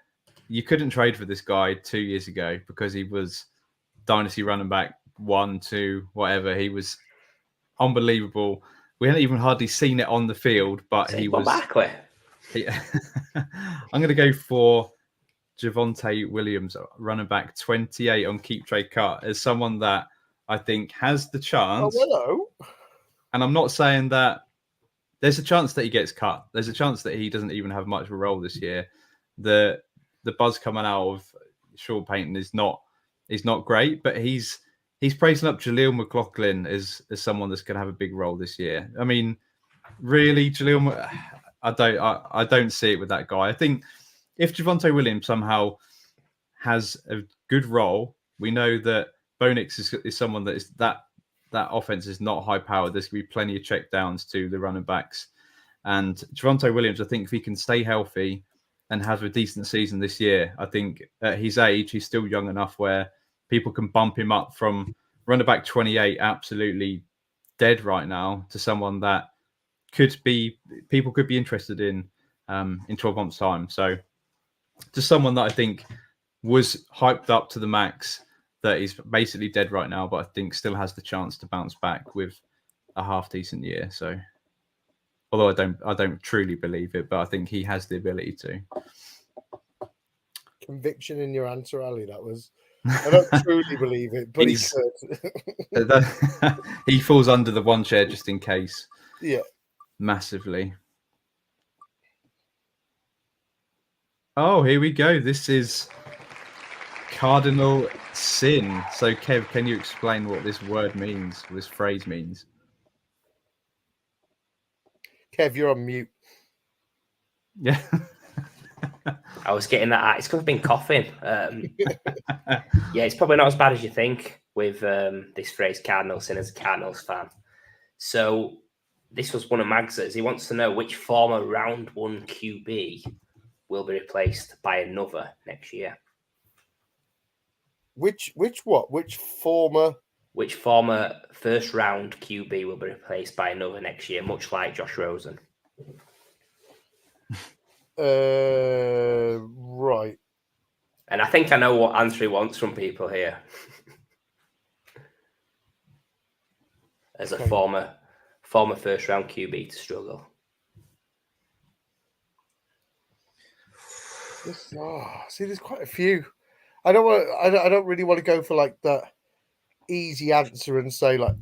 you couldn't trade for this guy 2 years ago because he was Dynasty running back 1, 2, whatever. He was unbelievable. We hadn't even hardly seen it on the field, but he was. Barkley. I'm going to go for Javonte Williams, running back 28 on Keep Trade Cut, as someone that I think has the chance. Oh, hello. And I'm not saying that there's a chance that he gets cut. There's a chance that he doesn't even have much of a role this year. The buzz coming out of Sean Payton is not great, but he's praising up Jaleel McLaughlin as someone that's going to have a big role this year. I mean, really, Jaleel, I don't see it with that guy. I think if Javonte Williams somehow has a good role, we know that Bo Nix is someone that is that offense is not high powered. There's going to be plenty of check downs to the running backs. And Javonte Williams, I think if he can stay healthy and have a decent season this year, I think at his age, he's still young enough where people can bump him up from running back 28, absolutely dead right now, to someone that people could be interested in 12 months' time. So just someone that I think was hyped up to the max, that is basically dead right now, but I think still has the chance to bounce back with a half decent year. So although I don't truly believe it, but I think he has the ability to. Conviction in your answer, Ali. That was. I don't truly believe it, but he could. He falls under the one chair just in case. Yeah. Massively. Oh, here we go. This is cardinal sin. So, Kev, can you explain what this word means, this phrase means? Kev, you're on mute. Yeah. I was getting that. It's because I've been coughing. Yeah, it's probably not as bad as you think with this phrase cardinal sin as a Cardinals fan. So this was one of Mags's. He wants to know which former round one QB will be replaced by another next year. Which what? Which former first round QB will be replaced by another next year, much like Josh Rosen? Right. And I think I know what answer he wants from people here. As a former first round QB to struggle. See, there's quite a few. I don't really want to go for like that easy answer and say like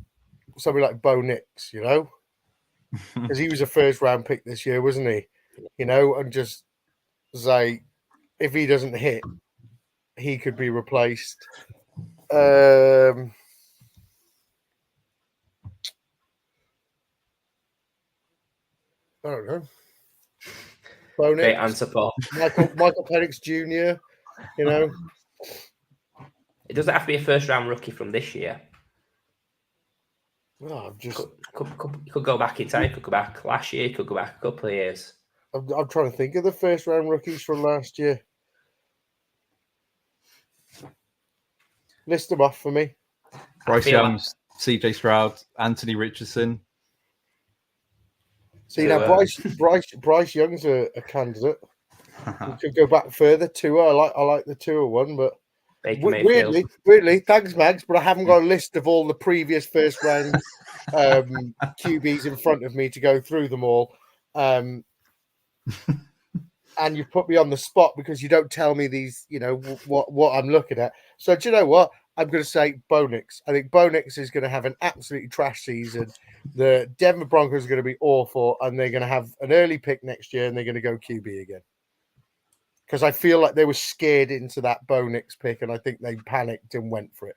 somebody like Bo Nix, because he was a first round pick this year, wasn't he? And just say if he doesn't hit, he could be replaced. I don't know. Bo Nix, great answer, Paul. Michael Penix Jr. It doesn't have to be a first-round rookie from this year. Oh, I'm just. Could go back in time. Could go back last year. Could go back a couple of years. I'm trying to think of the first-round rookies from last year. List them off for me. Bryce Young, CJ Stroud, Anthony Richardson. See, now Bryce Young's a candidate. We could go back further. Tua, I like the Tua one, but weirdly, thanks, Mags, but I haven't got a list of all the previous first round QBs in front of me to go through them all. And you've put me on the spot because you don't tell me these, what I'm looking at. So do you know what? I'm going to say Bo Nix. I think Bo Nix is going to have an absolutely trash season. The Denver Broncos are going to be awful, and they're going to have an early pick next year, and they're going to go QB again. Because I feel like they were scared into that Bo Nix pick, and I think they panicked and went for it.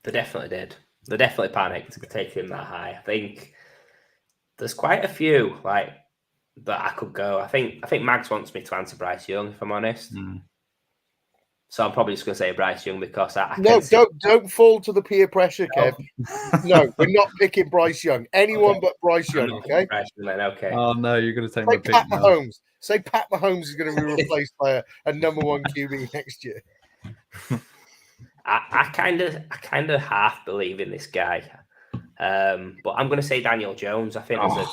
They definitely did. They definitely panicked to take him that high. I think there's quite a few that I could go. I think Mags wants me to answer Bryce Young, if I'm honest. So I'm probably just going to say Bryce Young because don't fall to the peer pressure, Kev. No, we're not picking Bryce Young. Anyone but Bryce Young, okay? Bryce Young, okay. Oh no, you're going to take my pick. Pat Mahomes. Say Pat Mahomes is going to be replaced by a number one QB next year. I kind of half believe in this guy, but I'm going to say Daniel Jones. I think there's a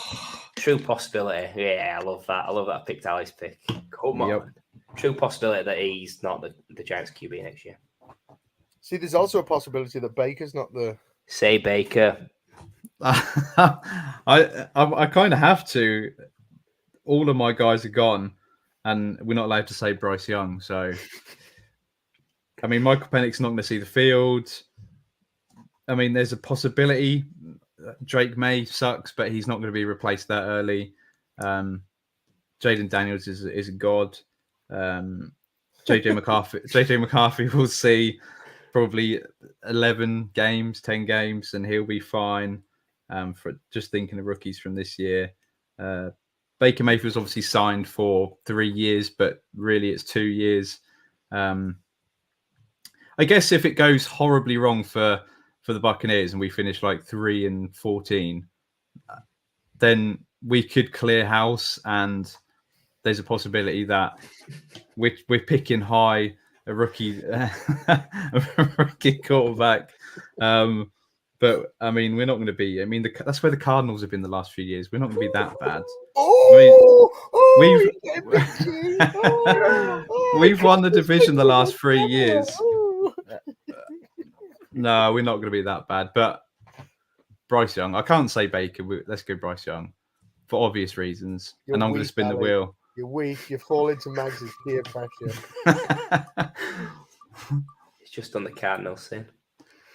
true possibility. Yeah, I love that. I love that I picked Ali's pick. Come on. True possibility that he's not the Giants QB next year. See, there's also a possibility that Baker's not the... Say Baker. I kind of have to. All of my guys are gone, and we're not allowed to say Bryce Young. So, I mean, Michael Penix's not going to see the field. I mean, there's a possibility Drake May sucks, but he's not going to be replaced that early. Jaden Daniels is a god. JJ McCarthy will see probably 11 games, 10 games, and he'll be fine. For just thinking of rookies from this year. Baker Mayfield's obviously signed for 3 years, but really it's 2 years. I guess if it goes horribly wrong for the Buccaneers and we finish 3-14, then we could clear house, and there's a possibility that we're picking high a rookie quarterback. But I mean, we're not going to be. I mean, that's where the Cardinals have been the last few years. We're not going to be that bad. We've won the division the last 3 years. No, we're not going to be that bad. But Bryce Young, I can't say Baker. Let's go Bryce Young for obvious reasons. And I'm going to spin the wheel. You're weak. You fall into Mags's peer pressure. It's just on the Cardinals thing.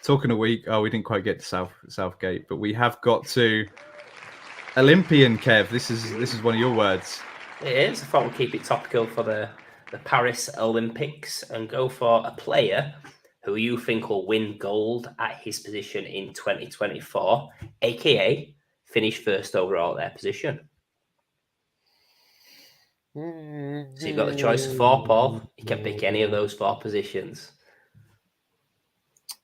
Talking a week. Oh, we didn't quite get to Southgate, but we have got to Olympian. Kev, this is one of your words. It is. I thought we'd keep it topical for the Paris Olympics and go for a player who you think will win gold at his position in 2024, aka finish first overall at their position. So you've got the choice of 4, Paul. You can pick any of those 4 positions.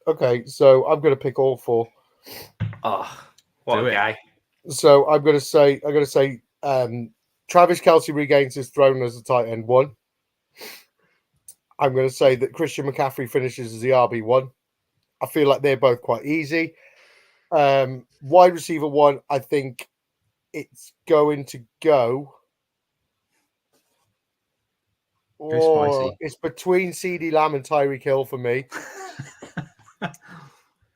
Okay, so I'm going to pick all 4. Oh, what a guy! So I'm going to say Travis Kelce regains his throne as a tight end 1. I'm going to say that Christian McCaffrey finishes as the RB1. I feel like they're both quite easy. Wide receiver 1, I think it's going to go. It's between CeeDee Lamb and Tyreek Hill for me.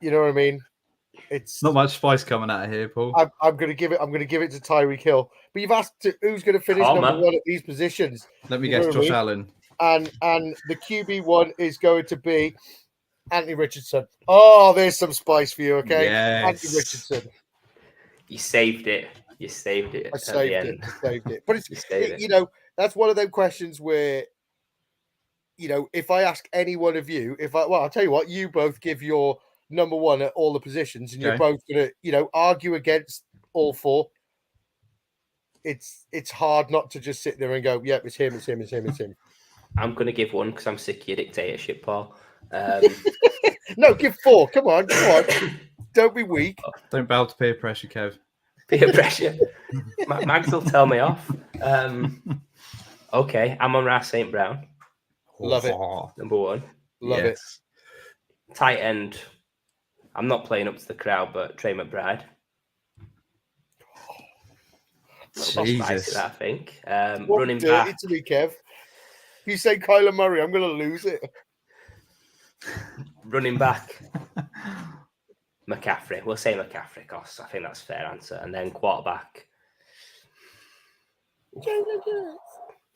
You know what I mean? It's not much spice coming out of here, Paul. I'm going to give it to Tyreek Hill. But you've asked who's going to finish number 1 at these positions. Let me guess, Josh Allen. And the QB1 is going to be Anthony Richardson. Oh, there's some spice for you, okay? Yes. Anthony Richardson. You saved it. I saved it. But it's that's one of them questions where, if I ask any one of you, I'll tell you what, you both give your number 1 at all the positions, and you're both going to, argue against all 4. It's hard not to just sit there and go, yep, it's him. I'm going to give one because I'm sick of your dictatorship, Paul. No, give 4. Come on. Don't be weak. Don't bow to peer pressure, Kev. Peer pressure. Mags will tell me off. Okay, Amon-Ra St. Brown. Love it. Number 1. Love it. Tight end. I'm not playing up to the crowd, but Trey McBride. Jesus. I think. What Running dirty back. to me, Kev. If you say Kyler Murray, I'm going to lose it. Running back. McCaffrey. We'll say McCaffrey, because I think that's a fair answer. And then quarterback.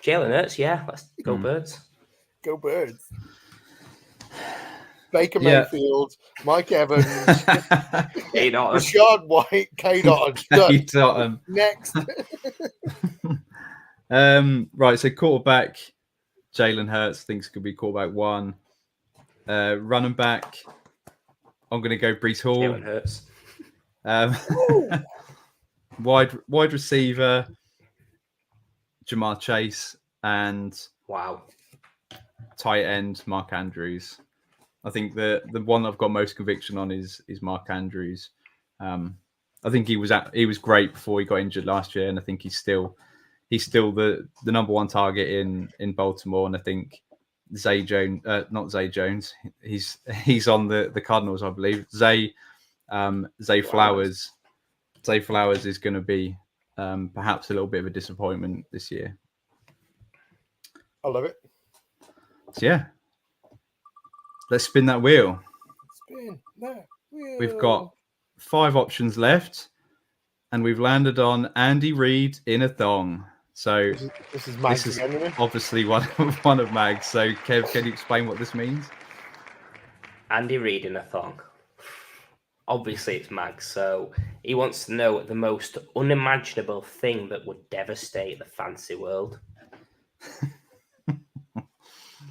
Jalen Hurts, yeah. Let's go Birds. Go Birds. Baker Mayfield, Mike Evans, Kate Otten. Rashad White, Kate Otten. Next. Right, so quarterback, Jalen Hurts thinks could be quarterback 1. Running back, I'm going to go Breece Hall. Jalen Hurts. Wide receiver, Jamar Chase, and wow, tight end Mark Andrews. I think the one I've got most conviction on is Mark Andrews. I think he was great before he got injured last year, and I think he's still the number 1 target in Baltimore. And I think Zay Jones, not Zay Jones, he's on the Cardinals, I believe. Zay Flowers. Zay Flowers is going to be perhaps a little bit of a disappointment this year. I love it. So yeah, let's spin that wheel. Spin that wheel. We've got 5 options left, and we've landed on Andy Reid in a thong. So this is Mags again, obviously one of Mags. So Kev, can you explain what this means? Andy Reid in a thong. Obviously, it's Mags. So he wants to know the most unimaginable thing that would devastate the fantasy world.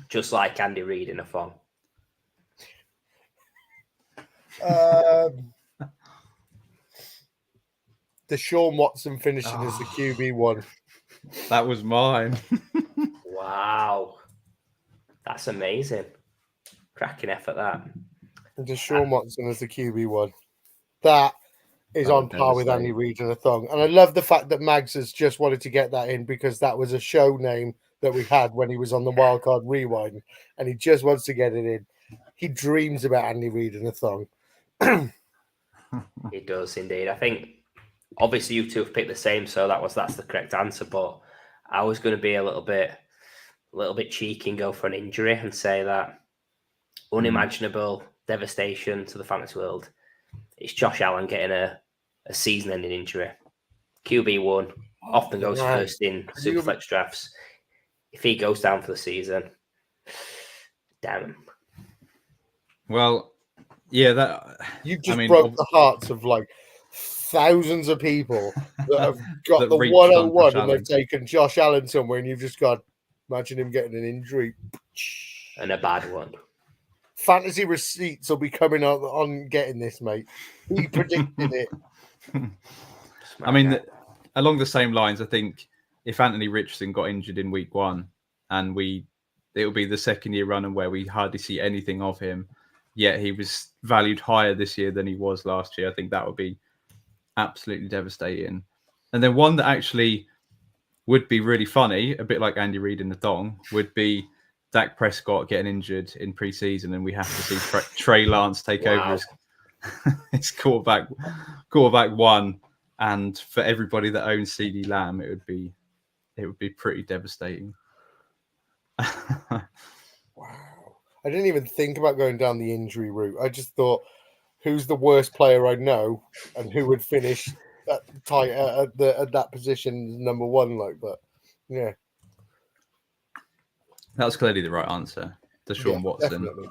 Just like Andy Reid in a thong. Deshaun Watson finishing as the QB1. That was mine. Wow. That's amazing. Cracking effort, that. Deshaun Watson as the QB1. That is on par with Andy Reid and a thong. And I love the fact that Mags has just wanted to get that in because that was a show name that we had when he was on the Wildcard Rewind. And he just wants to get it in. He dreams about Andy Reid and a thong. He does indeed. I think obviously you two have picked the same, so that's the correct answer. But I was going to be a little bit cheeky and go for an injury and say that unimaginable devastation to the fantasy world. It's Josh Allen getting a season-ending injury. QB1 often goes first in Superflex drafts. If he goes down for the season, damn him. Well, yeah, that you just broke the hearts of like thousands of people that have got the 101 and they've taken Josh Allen somewhere, and you've just got imagine him getting an injury and a bad one. Fantasy receipts will be coming out on getting this, mate. He predicted it. I mean, along the same lines, I think if Anthony Richardson got injured in week 1 and it'll be the second year running where we hardly see anything of him, yet he was valued higher this year than he was last year, I think that would be absolutely devastating. And then one that actually would be really funny, a bit like Andy Reid in the thong, would be Dak Prescott getting injured in preseason, and we have to see Trey Lance take over his quarterback 1. And for everybody that owns CeeDee Lamb, it would be pretty devastating. Wow. I didn't even think about going down the injury route. I just thought, who's the worst player I know and who would finish at that position number 1 like that? Yeah. That's clearly the right answer. Deshaun Watson. Definitely.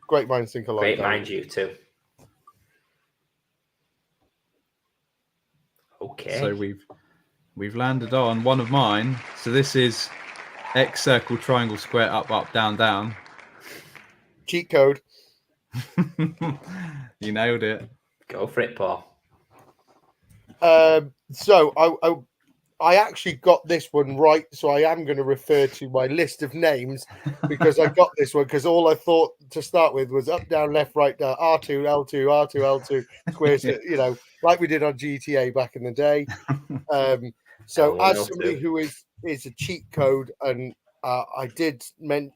Great minds think alike. Great mind, you too. Okay. So we've landed on one of mine. So this is X circle, triangle, square, up, up, down, down. Cheat code. You nailed it. Go for it, Paul. So I actually got this one right, so I am going to refer to my list of names because I got this one because all I thought to start with was up, down, left, right, down, R2, L2, R2, L2, squares, like we did on GTA back in the day. So L1, as somebody L2. who is a cheat code, and I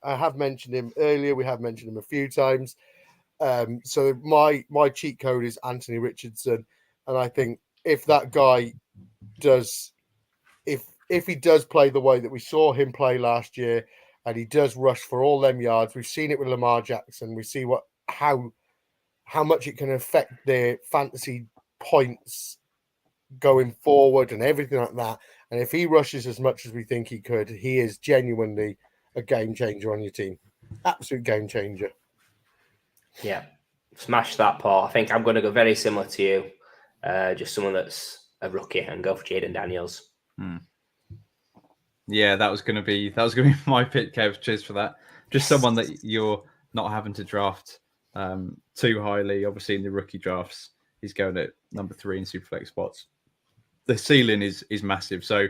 have mentioned him earlier, we have mentioned him a few times. So my cheat code is Anthony Richardson, and I think if that guy does, if he does play the way that we saw him play last year, and he does rush for all them yards, we've seen it with Lamar Jackson. We see how much it can affect their fantasy points going forward and everything like that. And if he rushes as much as we think he could, he is genuinely a game changer on your team. Absolute game changer. Yeah, smash that, Paul. I think I'm going to go very similar to you. Just someone that's a rookie and go for Jaden Daniels. Yeah, that was going to be my pick, Kev. Cheers for that. Just someone that you're not having to draft too highly. Obviously, in the rookie drafts, he's going at number 3 in Superflex spots. The ceiling is massive. So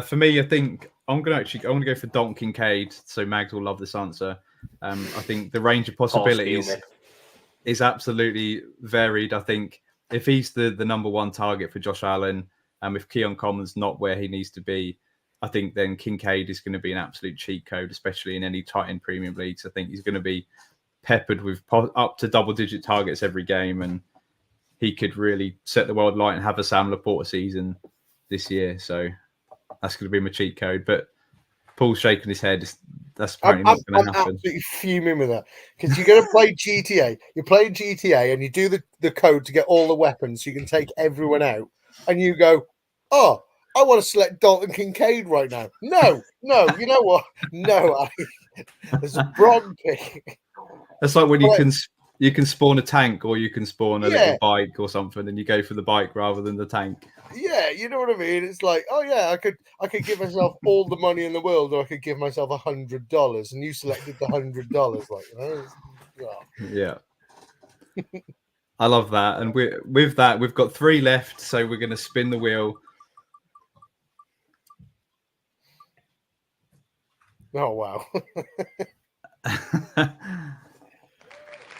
for me, I think I'm going to go for Dalton Kincaid. So Mags will love this answer. I think the range of possibilities is absolutely varied. I think if he's the number 1 target for Josh Allen, if Keon Coleman's not where he needs to be, I think then Kincaid is going to be an absolute cheat code, especially in any tight end premium leagues. I think he's going to be peppered with up to double-digit targets every game, and he could really set the world light and have a Sam Laporta season this year. So that's going to be my cheat code. But Paul's shaking his head. That's apparently not going to happen. I'm absolutely fuming with that because you're going to play GTA. You're playing GTA and you do the code to get all the weapons so you can take everyone out. And you go, oh, I want to select Dalton Kincaid right now. No, you know what? No, there's a broad pick. That's like when you can spawn a tank or you can spawn a little bike or something, and you go for the bike rather than the tank. Yeah, you know what I mean. It's like, oh yeah, I could give myself all the money in the world, or I could give myself $100, and you selected the $100. Like, Yeah. I love that, and with that we've got 3 left, so we're going to spin the wheel. Oh wow.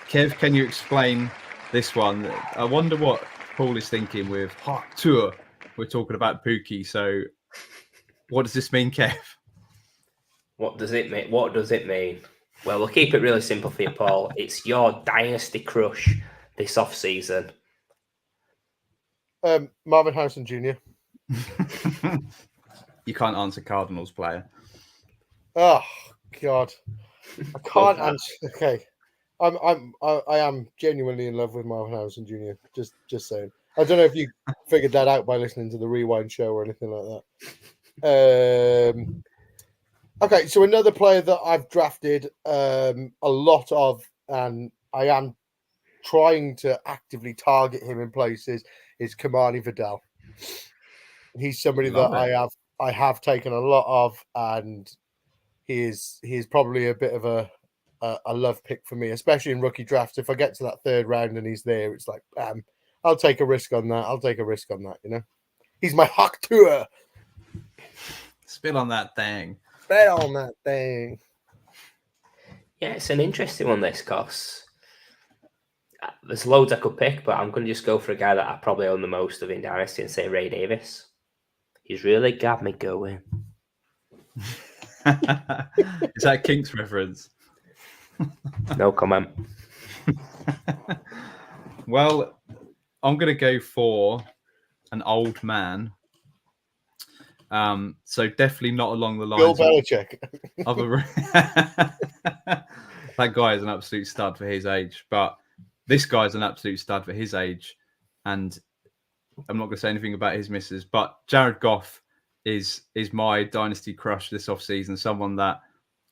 Kev, can you explain this one? I wonder what Paul is thinking with Hot Tour. We're talking about Pookie. So what does this mean, Kev? What does it mean? Well, we'll keep it really simple for you, Paul. It's your dynasty crush this off-season. Marvin Harrison Jr. You can't answer Cardinals player. Oh God, I can't answer. Okay, I am genuinely in love with Marvin Harrison Jr. Just saying. I don't know if you figured that out by listening to the Rewind show or anything like that. Okay, so another player that I've drafted a lot of, and I am trying to actively target him in places, is Kamani Vidal. He's somebody that I have taken a lot of, and he is probably a bit of a love pick for me, especially in rookie drafts. If I get to that 3rd round and he's there, it's like, bam, I'll take a risk on that. You know, he's my hawk tour. Spit on that thing. Yeah, it's an interesting one, this, cause there's loads I could pick, but I'm going to just go for a guy that I probably own the most of in Dynasty and say Ray Davis. He's really got me going. Is that Kinks reference? No comment. Well, I'm going to go for an old man. So definitely not along the lines Bill Belichick. That guy is an absolute stud for his age, but this guy's an absolute stud for his age. And I'm not going to say anything about his misses, but Jared Goff is my dynasty crush this offseason. Someone that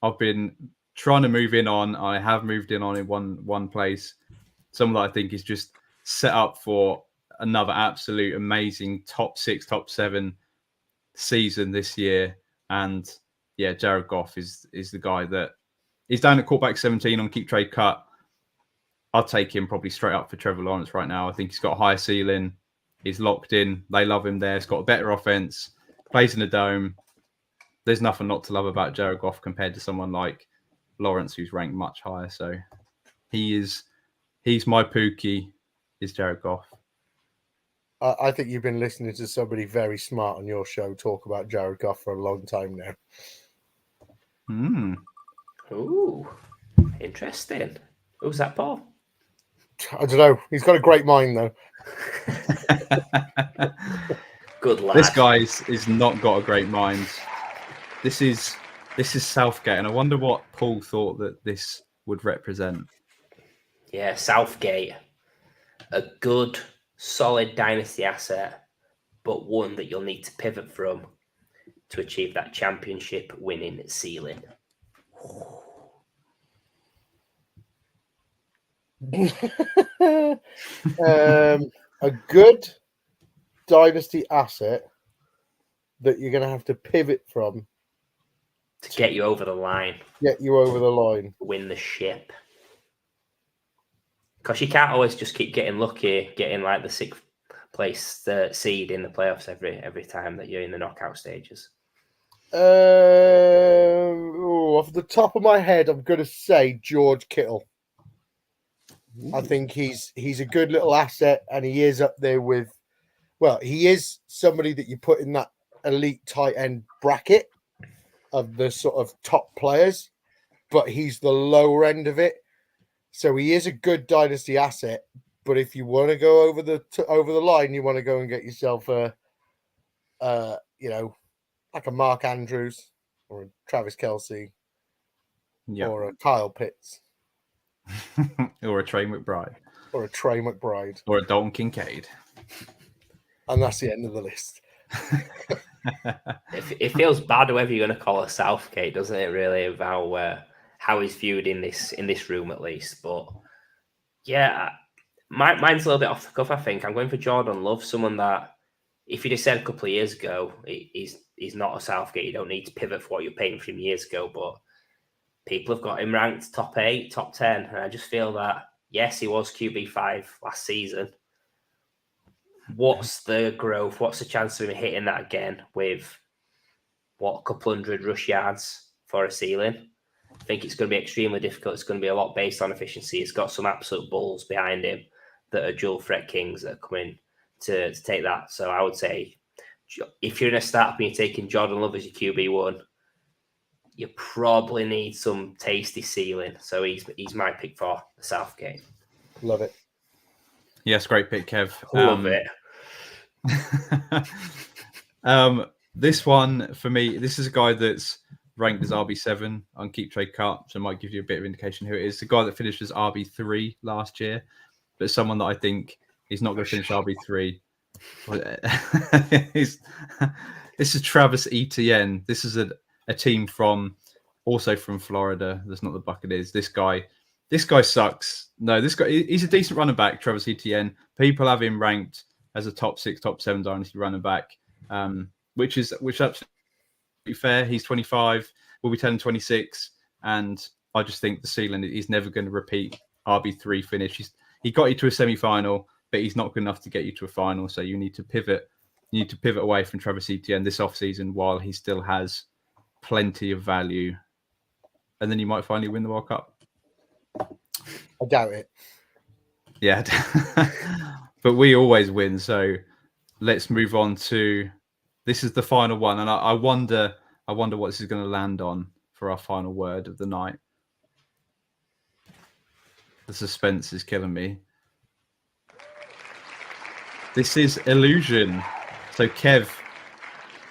I've been trying to move in on. I have moved in on in one place. Someone that I think is just set up for another absolute amazing top 6, top 7 season this year. And yeah, Jared Goff is the guy that he's down at quarterback 17 on keep trade cut. I'll take him probably straight up for Trevor Lawrence right now. I think he's got a higher ceiling. He's locked in. They love him there. He's got a better offense. plays in the dome. There's nothing not to love about Jared Goff compared to someone like Lawrence, who's ranked much higher. So he's my Pookie, is Jared Goff. I think you've been listening to somebody very smart on your show talk about Jared Goff for a long time now. Ooh, interesting. Who's that, Paul? I don't know. He's got a great mind, though. Good lad. This guy's is not got a great mind. This is Southgate, and I wonder what Paul thought that this would represent. Yeah, Southgate. A good, solid dynasty asset, but one that you'll need to pivot from to achieve that championship winning ceiling. A good dynasty asset that you're going to have to pivot from To get you over the line. Get you over the line. Win the ship. Because you can't always just keep getting lucky, getting like the sixth place seed in the playoffs every time that you're in the knockout stages. Off the top of my head, I'm going to say George Kittle. I think he's a good little asset, and he is up there with, well, he is somebody that you put in that elite tight end bracket of the sort of top players, but he's the lower end of it. So he is a good dynasty asset. But if you want to go over the line, you want to go and get yourself a like a Mark Andrews or a Travis Kelce or a Kyle Pitts. Or a Trey McBride. Or a Trey McBride. Or a Dalton Kincaid. And that's the end of the list. It feels bad, whoever you're going to call a Southgate, doesn't it, really, of how he's viewed in this room, at least. But, yeah, mine's a little bit off the cuff, I think. I'm going for Jordan Love, someone that, if you'd have said a couple of years ago, he's not a Southgate, you don't need to pivot for what you're paying for him years ago, but people have got him ranked top 8, top 10, and I just feel that, yes, he was QB5 last season. What's the growth? What's the chance of him hitting that again with, a couple hundred rush yards for a ceiling? I think it's going to be extremely difficult. It's going to be a lot based on efficiency. He's got some absolute bulls behind him that are dual threat kings that are coming to take that. So I would say, if you're in a startup and you're taking Jordan Love as your QB1, you probably need some tasty ceiling. So he's my pick for the Southgate. Love it. Yes, great pick, Kev. Love it. This one, for me, this is a guy that's ranked as RB7 on Keep Trade Cut, so it might give you a bit of indication who it is. The guy that finished as RB3 last year, but someone that I think he's not going to finish RB3. This is Travis Etienne. This is a team also from Florida. That's not the Buccaneers. This guy sucks. No, he's a decent running back, Travis Etienne. People have him ranked as a top 6, top 7 dynasty running back, which absolutely fair. He's 25, will be 10 26, and I just think the ceiling is never going to repeat RB3 finish. He got you to a semi-final, but he's not good enough to get you to a final. So you need to pivot. You need to pivot away from Travis Etienne this offseason while he still has plenty of value, and then you might finally win the World Cup. I doubt it. Yeah, but we always win. So let's move on to this is the final one, and I wonder what this is going to land on for our final word of the night. The suspense is killing me. This is illusion. So Kev,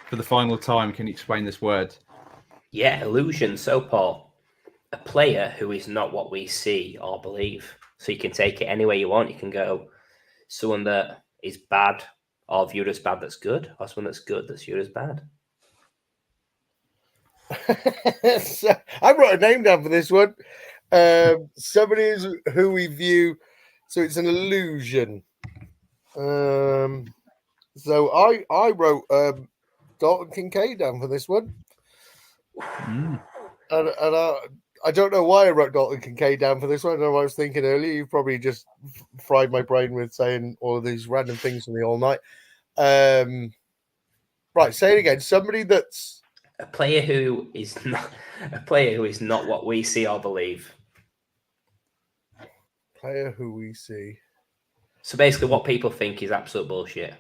for the final time, can you explain this word? Yeah, illusion. So Paul, a player who is not what we see or believe. So you can take it any way you want. You can go someone that is bad or viewed as bad that's good, or someone that's good that's viewed as bad. So, I wrote a name down for this one. Somebody who we view, so it's an illusion. So I wrote Dalton Kincaid down for this one. And I don't know why I wrote Dalton Kincaid down for this one. I don't know what I was thinking earlier. You probably just fried my brain with saying all of these random things to me all night. Right, say it again. Somebody that's a player who is not what we see or believe. Player who we see. So basically, what people think is absolute bullshit.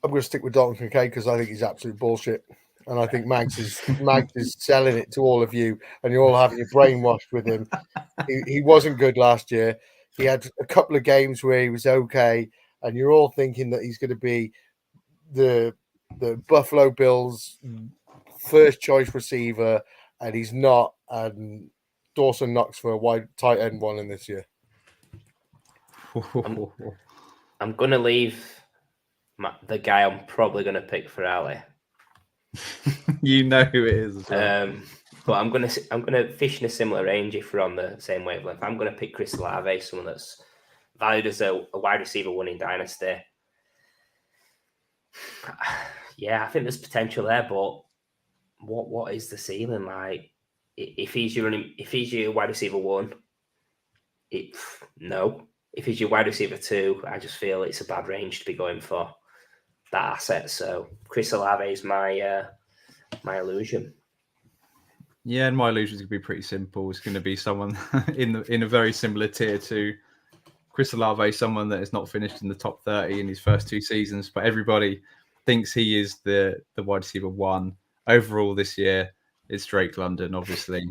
I'm going to stick with Dalton Kincaid because I think he's absolute bullshit, and I think Mags is selling it to all of you, and you're all having your brainwashed with him. He wasn't good last year. He had a couple of games where he was okay, and you're all thinking that he's going to be the Buffalo Bills' first choice receiver, and he's not. And Dawson Knox for a wide tight end one in this year. I'm going to leave the guy I'm probably going to pick for Ali. You know who it is. As well. But I'm going to fish in a similar range if we're on the same wavelength. I'm going to pick Chris Olave, someone that's valued as a wide receiver one in Dynasty. Yeah, I think there's potential there, but what is the ceiling like? If he's your wide receiver one, no. If he's your wide receiver two, I just feel it's a bad range to be going for that asset. So Chris Olave is my illusion. Yeah, and my illusion is going to be pretty simple. It's going to be someone in a very similar tier to Chris Olave, someone that has not finished in the top 30 in his first 2 seasons, but everybody thinks he is the wide receiver one overall this year. It's Drake London, obviously,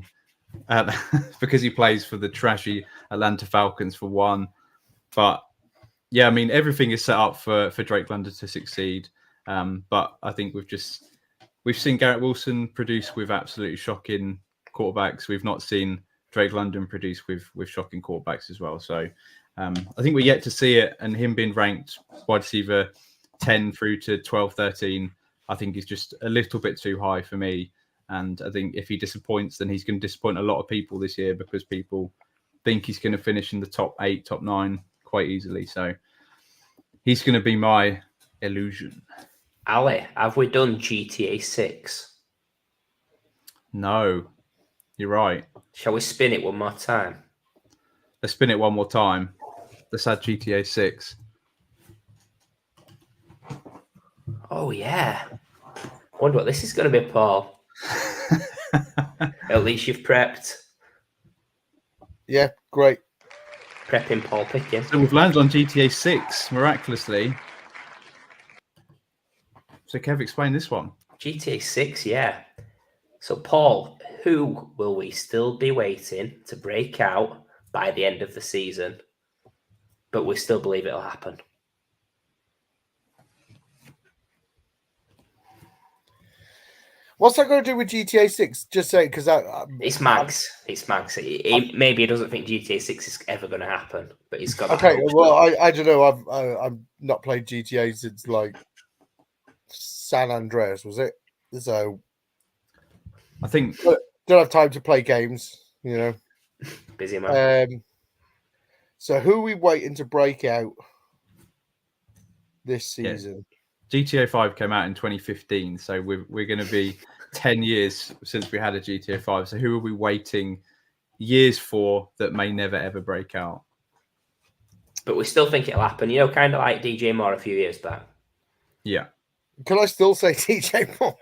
because he plays for the trashy Atlanta Falcons for one. But yeah, I mean, everything is set up for Drake London to succeed. But I think we've seen Garrett Wilson produce with absolutely shocking quarterbacks. We've not seen Drake London produce with shocking quarterbacks as well. So I think we're yet to see it, and him being ranked wide receiver 10 through to 12, 13, I think is just a little bit too high for me. And I think if he disappoints, then he's going to disappoint a lot of people this year because people think he's going to finish in the top 8, top 9 quite easily. So he's going to be my illusion. Ali, have we done GTA 6? No, you're right. Shall we spin it one more time? Let's spin it one more time. Let's add GTA 6. Oh, yeah. Wonder what this is going to be, Paul. At least you've prepped. Yeah, great. Prepping Paul Picken. So we've landed on GTA 6, miraculously. So Kev, explain this one. GTA 6, yeah. So, Paul, who will we still be waiting to break out by the end of the season, but we still believe it'll happen? What's that going to do with GTA 6? Just say because it's Mags. It's Mags. Maybe he doesn't think GTA 6 is ever going to happen, but he's got. Okay, well, I don't know. I've not played GTA since like San Andreas, was it? So I think don't have time to play games, you know. Busy man. So who are we waiting to break out this season? Yeah. GTA 5 came out in 2015, so we're going to be 10 years since we had a GTA 5. So who are we waiting years for that may never ever break out? But we still think it'll happen, you know, kind of like DJ Moore a few years back. Yeah. Can I still say DJ Moore?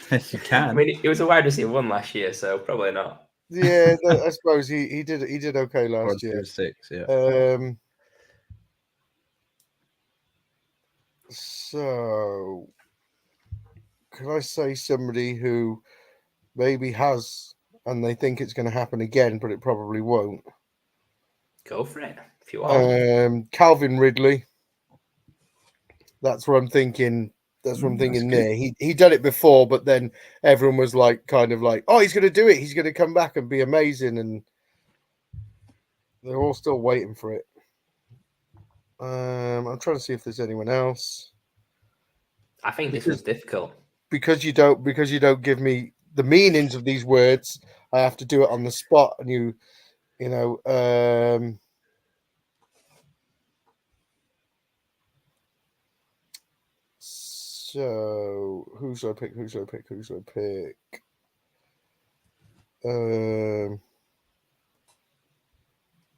Yes, you can. I mean, he was a wide receiver one last year, so probably not. Yeah, I suppose he did okay last year. 6, yeah. So, can I say somebody who maybe has, and they think it's going to happen again, but it probably won't? Go for it if you want. Calvin Ridley. That's what I'm thinking. That's what I'm thinking there. He done it before, but then everyone was like, kind of like, oh, he's going to do it. He's going to come back and be amazing, and they're all still waiting for it. I'm trying to see if there's anyone else. I think this was difficult because you don't give me the meanings of these words. I have to do it on the spot, and you know. So who should I pick?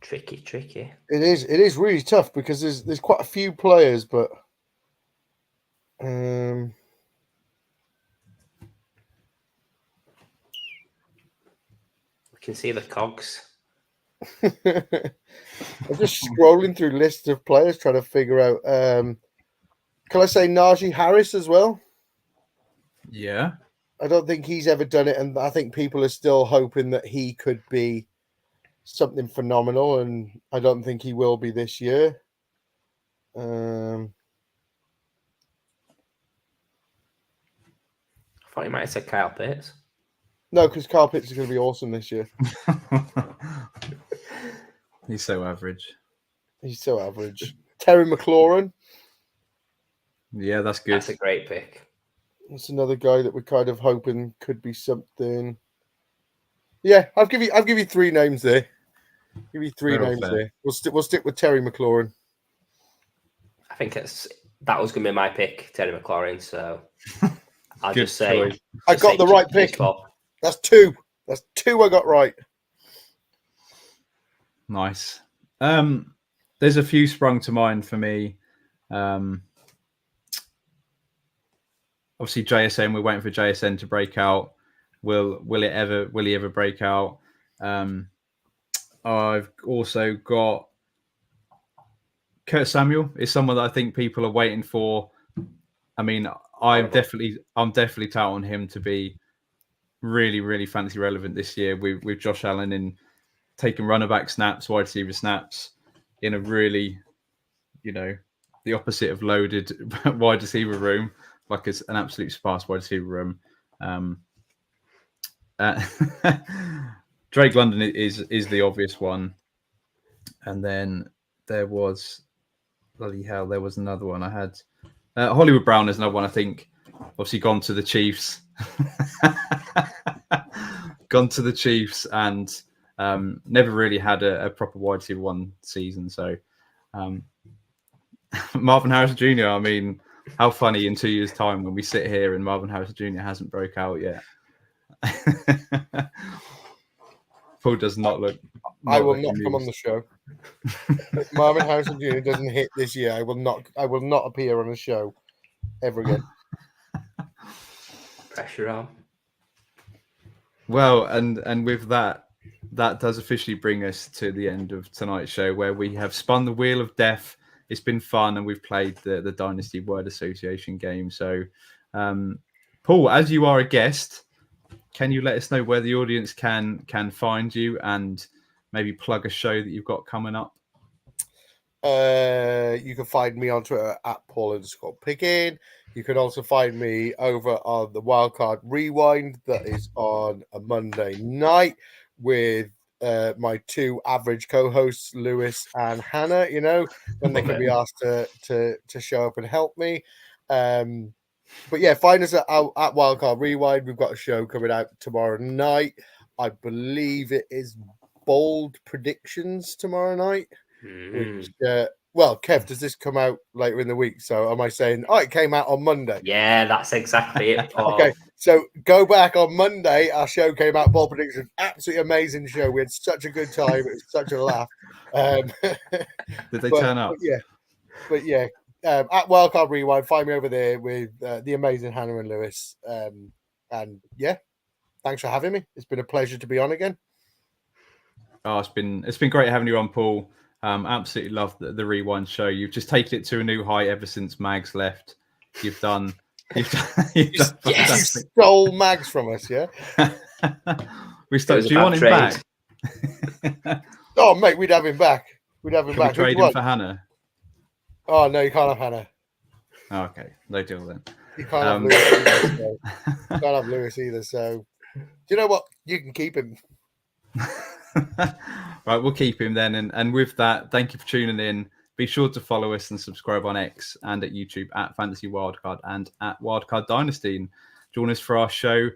Tricky. It is really tough because there's quite a few players, but We can see the cogs. I'm just scrolling through lists of players trying to figure out. Can I say Najee Harris as well? Yeah. I don't think he's ever done it, and I think people are still hoping that he could be something phenomenal, and I don't think he will be this year. I thought you might have said Kyle Pitts. No, because Kyle Pitts is going to be awesome this year. He's so average. He's so average. Terry McLaurin. Yeah, that's good. That's a great pick. That's another guy that we're kind of hoping could be something. Yeah, I'll give you 3 names there. Give you 3 names there. We'll stick with Terry McLaurin. I think that was going to be my pick, Terry McLaurin. So I'll Good just say choice. I got the right pick. That's 2. That's 2 I got right. Nice. There's a few sprung to mind for me. Obviously JSN, we're waiting for JSN to break out. Will he ever break out? I've also got Kurt Samuel is someone that I think people are waiting for. I mean, I'm definitely touting him to be really, really fantasy relevant this year with Josh Allen in taking runner back snaps, wide receiver snaps in a really, the opposite of loaded wide receiver room, like it's an absolute sparse wide receiver room. Drake London is the obvious one, and then there was another one I had. Hollywood Brown is another one I think. Obviously gone to the Chiefs, and never really had a proper wide receiver 1 season. So Marvin Harris Jr. I mean, how funny in 2 years' time when we sit here and Marvin Harris Jr. hasn't broke out yet. Paul does not look. I will not come on the show. If Marvin Harrison Jr. doesn't hit this year, I will not appear on a show ever again. Pressure on. Well, and with that does officially bring us to the end of tonight's show, where we have spun the wheel of death. It's been fun, and we've played the Dynasty Word Association game. So, Paul, as you are a guest, can you let us know where the audience can find you and maybe plug a show that you've got coming up? You can find me on Twitter at Paul_Picken. You can also find me over on the Wildcard Rewind that is on a Monday night with my 2 average co-hosts, Lewis and Hannah, when they can be asked to show up and help me. But yeah, find us at Wildcard Rewind. We've got a show coming out tomorrow night. I believe it is Bold Predictions tomorrow night. Which, Kev, does this come out later in the week? So am I saying, it came out on Monday? Yeah, that's exactly it, Paul. Okay, so go back on Monday. Our show came out, Bold Predictions. Absolutely amazing show. We had such a good time. It was such a laugh. Did they turn up? But yeah. At Wildcard Rewind, find me over there with the amazing Hannah and Lewis. And yeah, thanks for having me. It's been a pleasure to be on again. Oh, it's been great having you on, Paul. Absolutely love the Rewind show. You've just taken it to a new height ever since Mags left. You've done You stole Mags from us, yeah? Do you want him back? Oh, mate, we'd have him back. We'd have him Can back. we trade him for Hannah? Oh, no, you can't have Hannah. Oh, okay, no deal then. You can't have Lewis either. So. You can't have Lewis either. So, do you know what? You can keep him. Right, we'll keep him then. And with that, thank you for tuning in. Be sure to follow us and subscribe on X and at YouTube at Fantasy Wildcard and at Wildcard Dynasty. And join us for our show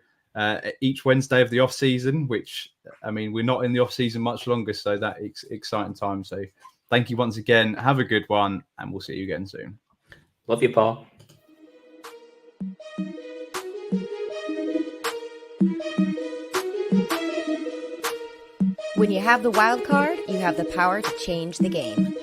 each Wednesday of the off season, which, I mean, we're not in the off season much longer, so that's exciting time. So thank you once again. Have a good one, and we'll see you again soon. Love you, Paul. When you have the wild card, you have the power to change the game.